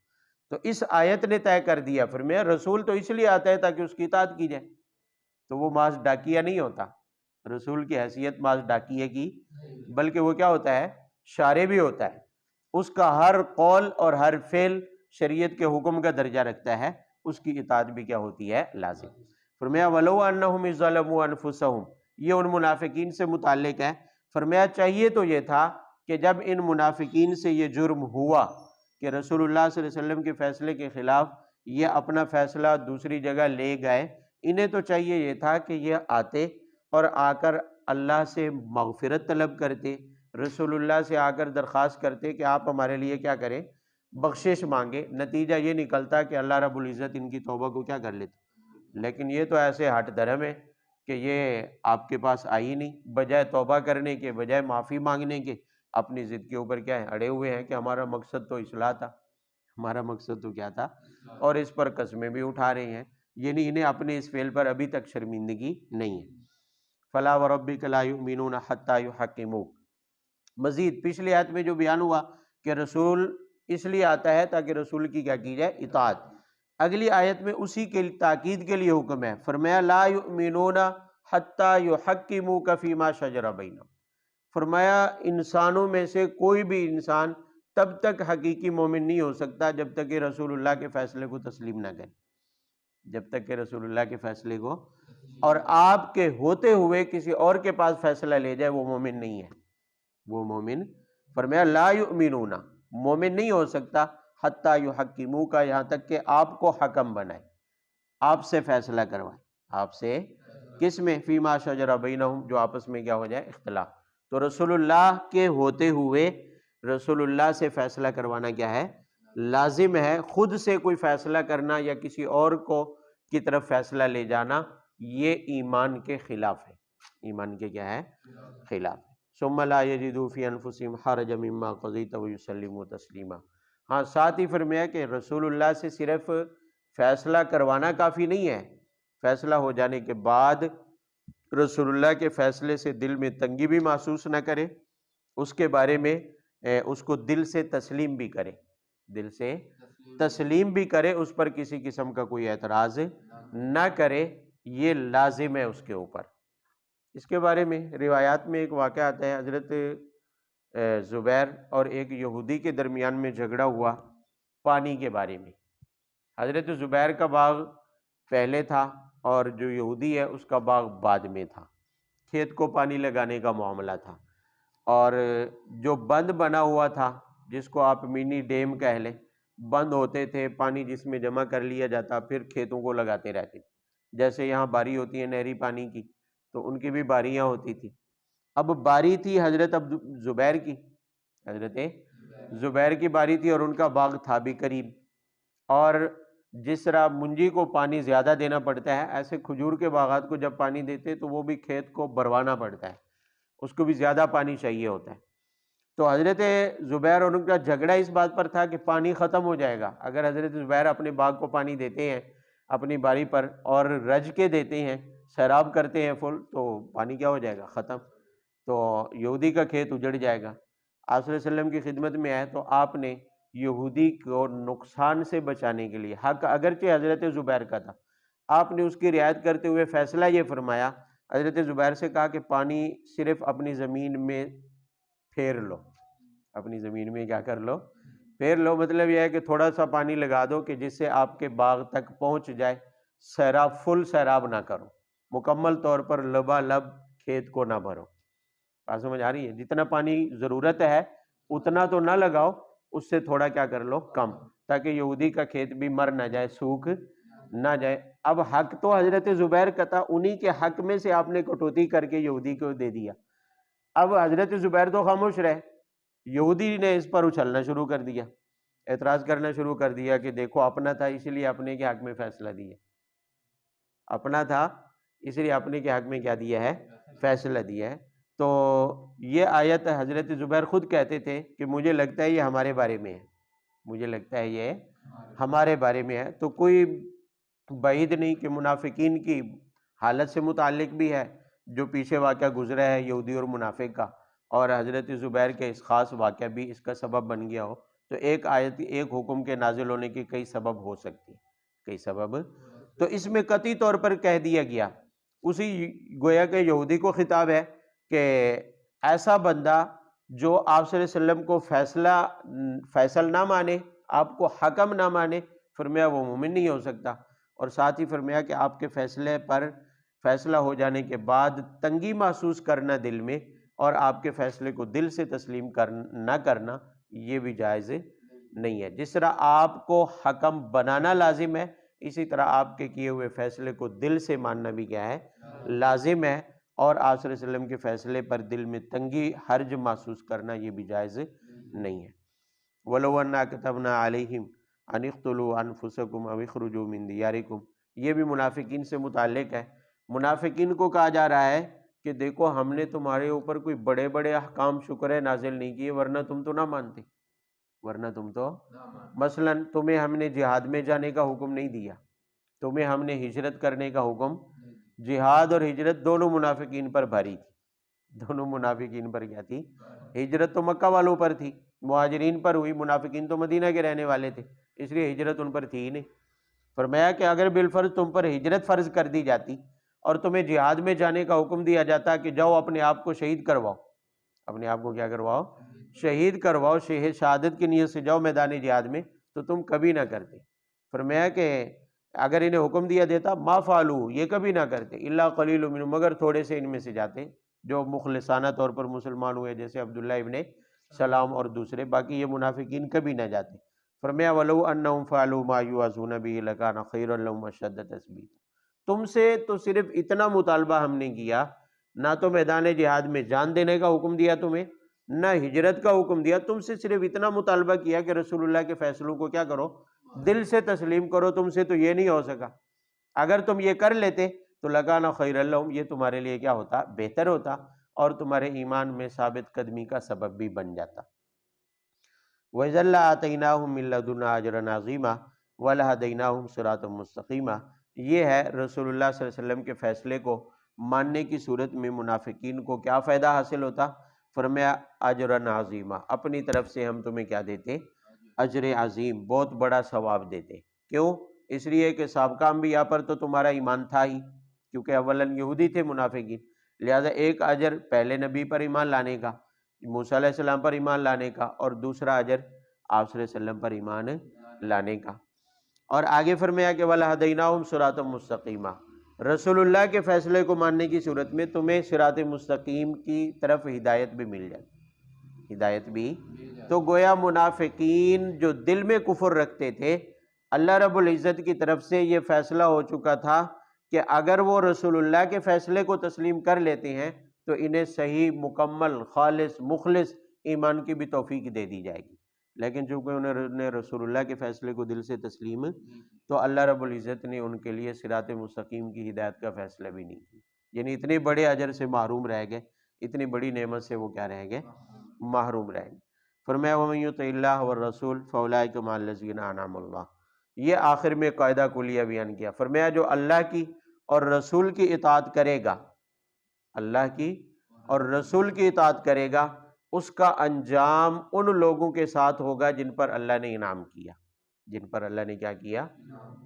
تو اس آیت نے طے کر دیا، فرمایا رسول تو اس لیے آتا ہے تاکہ اس کی اطاعت کی جائے، تو وہ محض ڈاکیہ نہیں ہوتا، رسول کی حیثیت محض ڈاکیہ کی، بلکہ وہ کیا ہوتا ہے؟ شارع بھی ہوتا ہے، اس کا ہر قول اور ہر فعل شریعت کے حکم کا درجہ رکھتا ہے، اس کی اطاعت بھی کیا ہوتی ہے؟ لازم۔ فرمایا وَلَوْ أَنَّهُمْ إِذْ ظَلَمُوا أَنفُسَهُمْ، یہ ان منافقین سے متعلق ہے۔ فرمایا چاہیے تو یہ تھا کہ جب ان منافقین سے یہ جرم ہوا کہ رسول اللہ صلی اللہ علیہ وسلم کے فیصلے کے خلاف یہ اپنا فیصلہ دوسری جگہ لے گئے، انہیں تو چاہیے یہ تھا کہ یہ آتے اور آ کر اللہ سے مغفرت طلب کرتے، رسول اللہ سے آ کر درخواست کرتے کہ آپ ہمارے لیے کیا کریں؟ بخشش مانگے۔ نتیجہ یہ نکلتا کہ اللہ رب العزت ان کی توبہ کو کیا کر لیتے، لیکن یہ تو ایسے ہٹ دھرم ہے کہ یہ آپ کے پاس آئی نہیں، بجائے توبہ کرنے کے، بجائے معافی مانگنے کے، اپنی ضد کے اوپر کیا ہے؟ اڑے ہوئے ہیں کہ ہمارا مقصد تو اصلاح تھا، ہمارا مقصد تو کیا تھا، اور اس پر قسمیں بھی اٹھا رہے ہیں، یعنی انہیں اپنے اس فعل پر ابھی تک شرمندگی نہیں ہے۔ فَلَا وَرَبِّكَ لَا يُؤْمِنُونَ حَتَّى يُحَكِّمُوكَ، مزید پچھلی آیت میں جو بیان ہوا کہ رسول اس لیے آتا ہے تاکہ رسول کی کیا کی جائے؟ اطاعت۔ اگلی آیت میں اسی کے تاکید کے لیے حکم ہے، فرمایا لا یؤمنون حتی یحکموک فیما شجر بینہم، فرمایا انسانوں میں سے کوئی بھی انسان تب تک حقیقی مومن نہیں ہو سکتا جب تک کہ رسول اللہ کے فیصلے کو تسلیم نہ کرے، جب تک کہ رسول اللہ کے فیصلے کو اور آپ کے ہوتے ہوئے کسی اور کے پاس فیصلہ لے جائے، وہ مومن نہیں ہے، وہ مومن، فرمایا لا یؤمنون، مومن نہیں ہو سکتا حتی یحکموک، یہاں تک کہ آپ کو حکم بنائے، آپ سے فیصلہ کروائے، آپ سے کس میں؟ فیما شجر بینہم، جو آپس میں کیا ہو جائے؟ اختلاف۔ تو رسول اللہ کے ہوتے ہوئے رسول اللہ سے فیصلہ کروانا کیا ہے؟ لازم ہے۔ خود سے کوئی فیصلہ کرنا یا کسی اور کو کی طرف فیصلہ لے جانا، یہ ایمان کے خلاف ہے، ایمان کے کیا ہے؟ خلاف ہے۔ ثم لا یجدوا فی انفسہم حرجا مما قضیت ویسلموا تسلیما۔ ہاں، ساتھ ہی فرمایا کہ رسول اللہ سے صرف فیصلہ کروانا کافی نہیں ہے، فیصلہ ہو جانے کے بعد رسول اللہ کے فیصلے سے دل میں تنگی بھی محسوس نہ کرے، اس کے بارے میں اس کو دل سے تسلیم بھی کرے، دل سے تسلیم بھی کرے، اس پر کسی قسم کا کوئی اعتراض نہ کرے، یہ لازم ہے اس کے اوپر۔ اس کے بارے میں روایات میں ایک واقعہ آتا ہے، حضرت زبیر اور ایک یہودی کے درمیان میں جھگڑا ہوا پانی کے بارے میں۔ حضرت زبیر کا باغ پہلے تھا اور جو یہودی ہے اس کا باغ بعد میں تھا، کھیت کو پانی لگانے کا معاملہ تھا، اور جو بند بنا ہوا تھا جس کو آپ منی ڈیم کہہ لیں، بند ہوتے تھے، پانی جس میں جمع کر لیا جاتا، پھر کھیتوں کو لگاتے رہتے تھے، جیسے یہاں باری ہوتی ہے نہری پانی کی، تو ان کی بھی باریاں ہوتی تھی۔ اب باری تھی حضرت زبیر کی، حضرت زبیر کی باری تھی، اور ان کا باغ تھا بھی قریب، اور جس طرح منجی کو پانی زیادہ دینا پڑتا ہے، ایسے کھجور کے باغات کو جب پانی دیتے تو وہ بھی کھیت کو بروانا پڑتا ہے، اس کو بھی زیادہ پانی چاہیے ہوتا ہے۔ تو حضرت زبیر اور ان کا جھگڑا اس بات پر تھا کہ پانی ختم ہو جائے گا، اگر حضرت زبیر اپنے باغ کو پانی دیتے ہیں اپنی باری پر اور رج کے دیتے ہیں، سیراب کرتے ہیں فل، تو پانی کیا ہو جائے گا؟ ختم، تو یہودی کا کھیت اجڑ جائے گا۔ آپ صلی اللہ علیہ وسلم کی خدمت میں آئے تو آپ نے یہودی کو نقصان سے بچانے کے لیے، حق اگرچہ حضرت زبیر کا تھا، آپ نے اس کی رعایت کرتے ہوئے فیصلہ یہ فرمایا، حضرت زبیر سے کہا کہ پانی صرف اپنی زمین میں پھیر لو، اپنی زمین میں کیا کر لو؟ پھیر لو، مطلب یہ ہے کہ تھوڑا سا پانی لگا دو کہ جس سے آپ کے باغ تک پہنچ جائے، سیراب فل سیراب نہ کرو، مکمل طور پر لبالب کھیت کو نہ بھرو۔ بات سمجھ آ رہی ہے؟ جتنا پانی ضرورت ہے اتنا تو نہ لگاؤ، اس سے تھوڑا کیا کر لو؟ کم، تاکہ یہودی کا کھیت بھی مر نہ جائے، سوکھ نہ جائے۔ اب حق تو حضرت زبیر کا تھا، انہی کے حق میں سے آپ نے کٹوتی کر کے یہودی کو دے دیا۔ اب حضرت زبیر تو خاموش رہے، یہودی نے اس پر اچھلنا شروع کر دیا، اعتراض کرنا شروع کر دیا کہ دیکھو اپنا تھا اس لیے اپنے کے حق میں فیصلہ دیا، اپنا تھا اس لیے اپنے کے حق میں کیا دیا ہے؟ فیصلہ دیا ہے۔ تو یہ آیت حضرت زبیر خود کہتے تھے کہ مجھے لگتا ہے یہ ہمارے بارے میں ہے، مجھے لگتا ہے یہ ہمارے بارے میں ہے۔ تو کوئی بعید نہیں کہ منافقین کی حالت سے متعلق بھی ہے، جو پیچھے واقعہ گزرا ہے یہودی اور منافق کا، اور حضرت زبیر کے اس خاص واقعہ بھی اس کا سبب بن گیا ہو، تو ایک آیت، ایک حکم کے نازل ہونے کی کئی سبب ہو سکتی ہیں، کئی سبب۔ تو اس میں قطعی طور پر کہہ دیا گیا، اسی گویا کہ یہودی کو خطاب ہے کہ ایسا بندہ جو آپ صلی اللہ علیہ وسلم کو فیصل نہ مانے، آپ کو حکم نہ مانے، فرمایا وہ مومن نہیں ہو سکتا۔ اور ساتھ ہی فرمایا کہ آپ کے فیصلے پر فیصلہ ہو جانے کے بعد تنگی محسوس کرنا دل میں، اور آپ کے فیصلے کو دل سے تسلیم نہ کرنا، یہ بھی جائز نہیں ہے۔ جس طرح آپ کو حکم بنانا لازم ہے، اسی طرح آپ کے کیے ہوئے فیصلے کو دل سے ماننا بھی کیا ہے؟ لازم ہے، اور آپ صلی اللہ علیہ وسلم کے فیصلے پر دل میں تنگی، حرج محسوس کرنا، یہ بھی جائز نہیں ہے۔ وَلَوْ أَنَّا كَتَبْنَا عَلَيْهِمْ أَنِ اقْتُلُوا أَنفُسَكُمْ أَوْ اخْرُجُوا مِنْ دِيَارِكُمْ، یہ بھی منافقین سے متعلق ہے۔ منافقین کو کہا جا رہا ہے کہ دیکھو ہم نے تمہارے اوپر کوئی بڑے بڑے احکام شکر ہے نازل نہیں کیے، ورنہ تم تو نہ مانتے، ورنہ تم تو مثلا تمہیں ہم نے جہاد میں جانے کا حکم نہیں دیا، تمہیں ہم نے ہجرت کرنے کا حکم، جہاد اور ہجرت دونوں منافقین پر بھاری تھی، دونوں منافقین پر کیا تھی؟ ہجرت تو مکہ والوں پر تھی، مہاجرین پر ہوئی، منافقین تو مدینہ کے رہنے والے تھے، اس لیے ہجرت ان پر تھی ہی نہیں۔ فرمایا کہ اگر بالفرض تم پر ہجرت فرض کر دی جاتی اور تمہیں جہاد میں جانے کا حکم دیا جاتا کہ جاؤ اپنے آپ کو شہید کرواؤ، اپنے آپ کو کیا کرواؤ؟ شہید کرواؤ، شہادت کی نیت سے جاؤ میدان جہاد میں، تو تم کبھی نہ کرتے۔ فرمایا کہ اگر انہیں حکم دیا دیتا ما فعلو، یہ کبھی نہ کرتے، الا قلیل منہم، مگر تھوڑے سے ان میں سے جاتے جو مخلصانہ طور پر مسلمان ہوئے، جیسے عبداللہ ابن سلام اور دوسرے، باقی یہ منافقین کبھی نہ جاتے۔ فرمایا وَلَوْ أَنَّهُمْ فَعَلُوا مَا يُوعَظُونَ بِهِ لَكَانَ خَيْرًا لَهُمْ وَأَشَدَّ تَثْبِيتًا۔ تم سے تو صرف اتنا مطالبہ ہم نے کیا، نہ تو میدان جہاد میں جان دینے کا حکم دیا تمہیں، نہ ہجرت کا حکم دیا، تم سے صرف اتنا مطالبہ کیا کہ رسول اللہ کے فیصلوں کو کیا کرو؟ دل سے تسلیم کرو۔ تم سے تو یہ نہیں ہو سکا، اگر تم یہ کر لیتے تو لَكَانَ خَيْرًا لَهُمْ، یہ تمہارے لیے کیا ہوتا؟ بہتر ہوتا، اور تمہارے ایمان میں ثابت قدمی کا سبب بھی بن جاتا۔ وَإِذًا لَّآتَيْنَاهُم مِّن لَّدُنَّا أَجْرًا عَظِيمًا وَلَهَدَيْنَاهُمْ صِرَاطًا مُّسْتَقِيمًا۔ یہ ہے رسول اللہ صلی اللہ علیہ وسلم کے فیصلے کو ماننے کی صورت میں منافقین کو کیا فائدہ حاصل ہوتا؟ فرمایا اجرًا عظیما، اپنی طرف سے ہم تمہیں کیا دیتے؟ اجر عظیم، بہت بڑا ثواب دیتے۔ کیوں؟ اس لیے کہ سابقہ انبیاء پر تو تمہارا ایمان تھا ہی، کیونکہ اولاً یہودی تھے منافقین، لہذا ایک اجر پہلے نبی پر ایمان لانے کا، موسیٰ علیہ السلام پر ایمان لانے کا، اور دوسرا اجر آپ صلی اللہ علیہ وسلم پر ایمان لانے کا۔ اور آگے فرمایا کہ وَلَهَدَيْنَاهُمْ صِرَاطًا مُّسْتَقِيمًا، رسول اللہ کے فیصلے کو ماننے کی صورت میں تمہیں صراط مستقیم کی طرف ہدایت بھی مل جاتی، ہدایت بھی۔ تو گویا منافقین جو دل میں کفر رکھتے تھے، اللہ رب العزت کی طرف سے یہ فیصلہ ہو چکا تھا کہ اگر وہ رسول اللہ کے فیصلے کو تسلیم کر لیتے ہیں تو انہیں صحیح، مکمل، خالص، مخلص ایمان کی بھی توفیق دے دی جائے گی۔ لیکن چونکہ انہوں نے رسول اللہ کے فیصلے کو دل سے تسلیم، تو اللہ رب العزت نے ان کے لیے صراط مستقیم کی ہدایت کا فیصلہ بھی نہیں کیا، یعنی اتنے بڑے اجر سے محروم رہ گئے، اتنی بڑی نعمت سے وہ کیا رہ گئے؟ محروم رہ گئے۔ فرمایا وَمَن يُطِعِ اللَّهَ وَالرَّسُولَ فَأُولَٰئِكَ مَعَ الَّذِينَ أَنْعَمَ اللَّهُ، یہ آخر میں قاعدہ کلیہ بیان کیا۔ فرمایا جو اللہ کی اور رسول کی اطاعت کرے گا، اللہ کی اور رسول کی اطاعت کرے گا، اس کا انجام ان لوگوں کے ساتھ ہوگا جن پر اللہ نے انعام کیا، جن پر اللہ نے کیا کیا؟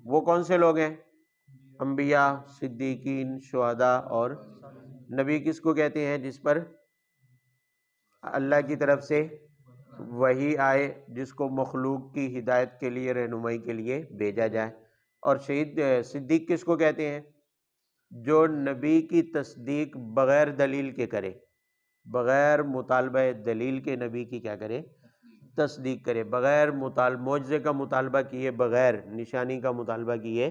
وہ کون سے لوگ ہیں؟ انبیاء، صدیقین، شہداء اور نبی۔ کس کو کہتے ہیں؟ جس پر اللہ کی طرف سے وحی آئے، جس کو مخلوق کی ہدایت کے لیے، رہنمائی کے لیے بھیجا جائے۔ اور شہید، صدیق کس کو کہتے ہیں؟ جو نبی کی تصدیق بغیر دلیل کے کرے، بغیر مطالبہ دلیل کے نبی کی کیا کرے؟ تصدیق کرے، بغیر معجزے کا مطالبہ کیے، بغیر نشانی کا مطالبہ کیے،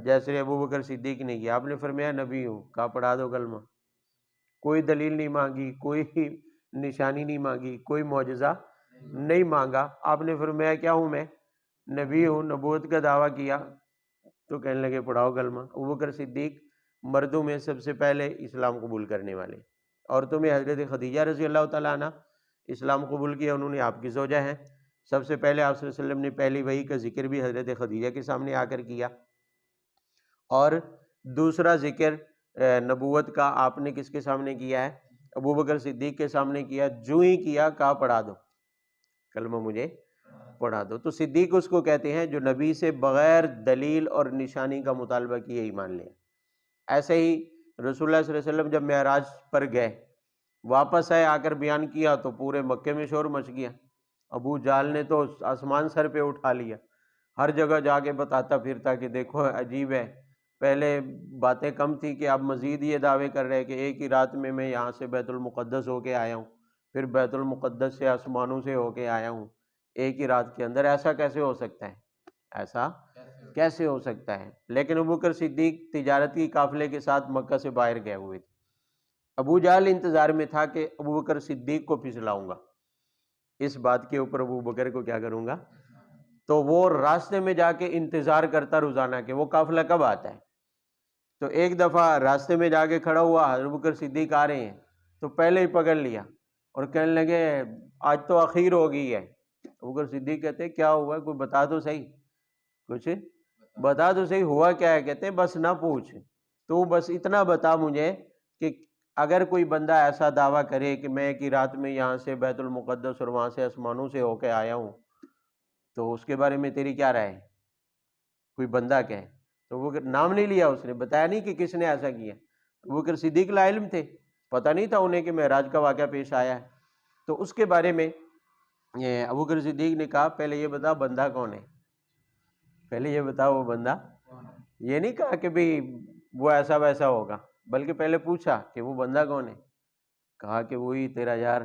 جیسے ابوبکر صدیق نے کیا۔ آپ نے فرمایا نبی ہوں، کہا پڑھا دو کلمہ، کوئی دلیل نہیں مانگی، کوئی نشانی نہیں مانگی، کوئی معجزہ نہیں مانگا۔ آپ نے فرمایا کیا ہوں میں؟ نبی ہوں، نبوت کا دعویٰ کیا، تو کہنے لگے پڑھاؤ کلمہ۔ ابوبکر صدیق مردوں میں سب سے پہلے اسلام قبول کرنے والے، عورتوں میں حضرت خدیجہ رضی اللہ تعالیٰ عنہ اسلام قبول کیا، انہوں نے آپ کی زوجہ ہیں۔ سب سے پہلے آپ صلی اللہ علیہ وسلم نے پہلی وحی کا ذکر بھی حضرت خدیجہ کے سامنے آ کر کیا، اور دوسرا ذکر نبوت کا آپ نے کس کے سامنے کیا ہے؟ ابوبکر صدیق کے سامنے کیا۔ جو ہی کیا کہا پڑھا دو کلمہ، مجھے پڑھا دو۔ تو صدیق اس کو کہتے ہیں جو نبی سے بغیر دلیل اور نشانی کا مطالبہ کیے ایمان لے۔ ایسے ہی رسول اللہ صلی اللہ علیہ وسلم جب معراج پر گئے، واپس آئے، آ کر بیان کیا تو پورے مکے میں شور مچ گیا۔ ابو جہل نے تو آسمان سر پہ اٹھا لیا، ہر جگہ جا کے بتاتا پھرتا کہ دیکھو عجیب ہے، پہلے باتیں کم تھی کہ آپ مزید یہ دعوے کر رہے کہ ایک ہی رات میں یہاں سے بیت المقدس ہو کے آیا ہوں، پھر بیت المقدس سے آسمانوں سے ہو کے آیا ہوں ایک ہی رات کے اندر۔ ایسا کیسے ہو سکتا ہے؟ ایسا کیسے ہو سکتا ہے؟ لیکن ابوبکر صدیق تجارتی قافلے کے ساتھ مکہ سے باہر گئے ہوئے تھے۔ ابو جہل انتظار میں تھا کہ ابوبکر صدیق کو پھسلاؤں گا، اس بات کے اوپر ابوبکر کو کیا کروں گا، تو وہ راستے میں جا کے انتظار کرتا روزانہ کہ وہ قافلہ کب آتا ہے۔ تو ایک دفعہ راستے میں جا کے کھڑا ہوا، ابوبکر صدیق آ رہے ہیں، تو پہلے ہی پکڑ لیا اور کہنے لگے آج تو اخیر ہو گئی ہے۔ ابوبکر صدیق کہتے کیا ہوا ہے، کوئی بتا تو صحیح، کچھ بتا تو صحیح، ہوا کیا ہے؟ کہتے بس نہ پوچھ، تو بس اتنا بتا مجھے کہ اگر کوئی بندہ ایسا دعویٰ کرے کہ میں ایک ہی رات میں یہاں سے بیت المقدس اور وہاں سے آسمانوں سے ہو کے آیا ہوں، تو اس کے بارے میں تیری کیا رائے ہے؟ کوئی بندہ کہے تو وہ نام نہیں لیا، اس نے بتایا نہیں کہ کس نے ایسا کیا. وہ بکر صدیق لا علم تھے، پتہ نہیں تھا انہیں کہ معراج کا واقعہ پیش آیا ہے. تو اس کے بارے میں ابو بکر صدیق نے کہا پہلے یہ بتا بندہ کون ہے، پہلے یہ بتا وہ بندہ. یہ نہیں کہا کہ بھئی وہ ایسا ویسا ہوگا، بلکہ پہلے پوچھا کہ وہ بندہ کون ہے. کہا کہ وہی تیرا یار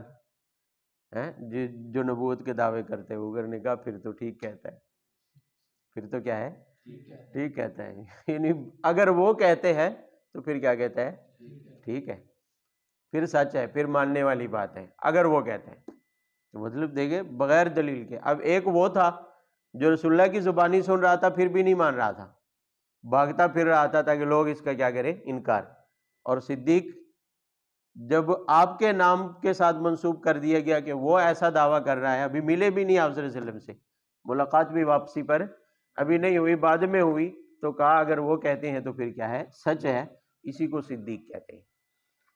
ہے جو نبوت کے دعوے کرتے ہیں. ابو بکر نے کہا پھر تو ٹھیک کہتا ہے، پھر تو کیا ہے ٹھیک کہتا ہے. یعنی اگر وہ کہتے ہیں تو پھر کیا کہتا ہے ٹھیک ہے، پھر سچ ہے، پھر ماننے والی بات ہے. اگر وہ کہتے ہیں تو مطلب دیکھیں بغیر دلیل کے. اب ایک وہ تھا جو رسول اللہ کی زبانی سن رہا تھا پھر بھی نہیں مان رہا تھا، بھاگتا پھر رہا تھا تاکہ لوگ اس کا کیا کریں انکار. اور صدیق جب آپ کے نام کے ساتھ منسوب کر دیا گیا کہ وہ ایسا دعویٰ کر رہا ہے، ابھی ملے بھی نہیں آپ صلی اللہ علیہ وسلم سے، ملاقات بھی واپسی پر ابھی نہیں ہوئی، بعد میں ہوئی، تو کہا اگر وہ کہتے ہیں تو پھر کیا ہے سچ ہے. اسی کو صدیق کہتے ہیں.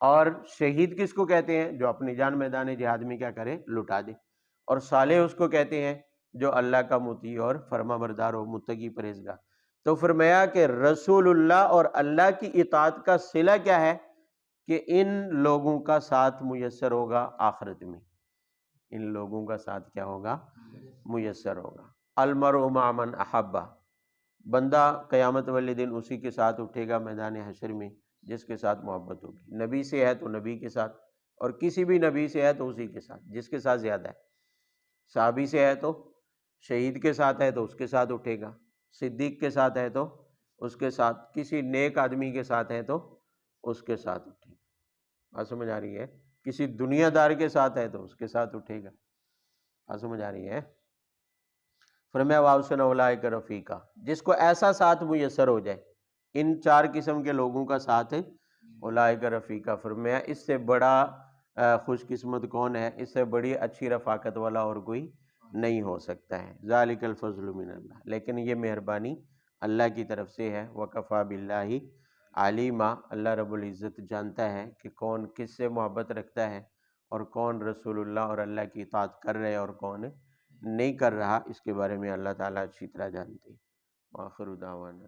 اور شہید کس کو کہتے ہیں؟ جو اپنی جان میدان جہاد میں کیا کرے لٹا دے. اور صالح اس کو کہتے ہیں جو اللہ کا مطیع اور فرما بردار ہو، متقی پرہیزگار. تو فرمایا کہ رسول اللہ اور اللہ کی اطاعت کا صلہ کیا ہے کہ ان لوگوں کا ساتھ میسر ہوگا آخرت میں. ان لوگوں کا ساتھ کیا ہوگا میسر ہوگا. المرء مع من احبہ، بندہ قیامت والے دن اسی کے ساتھ اٹھے گا میدان حشر میں جس کے ساتھ محبت ہوگی. نبی سے ہے تو نبی کے ساتھ، اور کسی بھی نبی سے ہے تو اسی کے ساتھ جس کے ساتھ زیادہ ہے. صحابی سے ہے تو شہید کے ساتھ ہے تو اس کے ساتھ اٹھے گا، صدیق کے ساتھ ہے تو اس کے ساتھ، کسی نیک آدمی کے ساتھ ہے تو اس کے ساتھ اٹھے گا. بات سمجھ آ رہی ہے؟ کسی دنیا دار کے ساتھ ہے تو اس کے ساتھ اٹھے گا. بات سمجھ آ رہی ہے؟ فرمایا وَأَحْسَنَ أُولَٰئِكَ رَفِيقًا، جس کو ایسا ساتھ میسر ہو جائے، ان چار قسم کے لوگوں کا ساتھ ہے اولئک رفیقہ. فرمایا اس سے بڑا خوش قسمت کون ہے، اس سے بڑی اچھی رفاقت والا اور کوئی نہیں ہو سکتا ہے. ذالک الفضل من اللہ، لیکن یہ مہربانی اللہ کی طرف سے ہے. وکفیٰ باللہ علیما، اللہ رب العزت جانتا ہے کہ کون کس سے محبت رکھتا ہے اور کون رسول اللہ اور اللہ کی اطاعت کر رہے اور کون نہیں کر رہا. اس کے بارے میں اللہ تعالیٰ اچھی طرح جانتے ہیں. وآخر دعوانا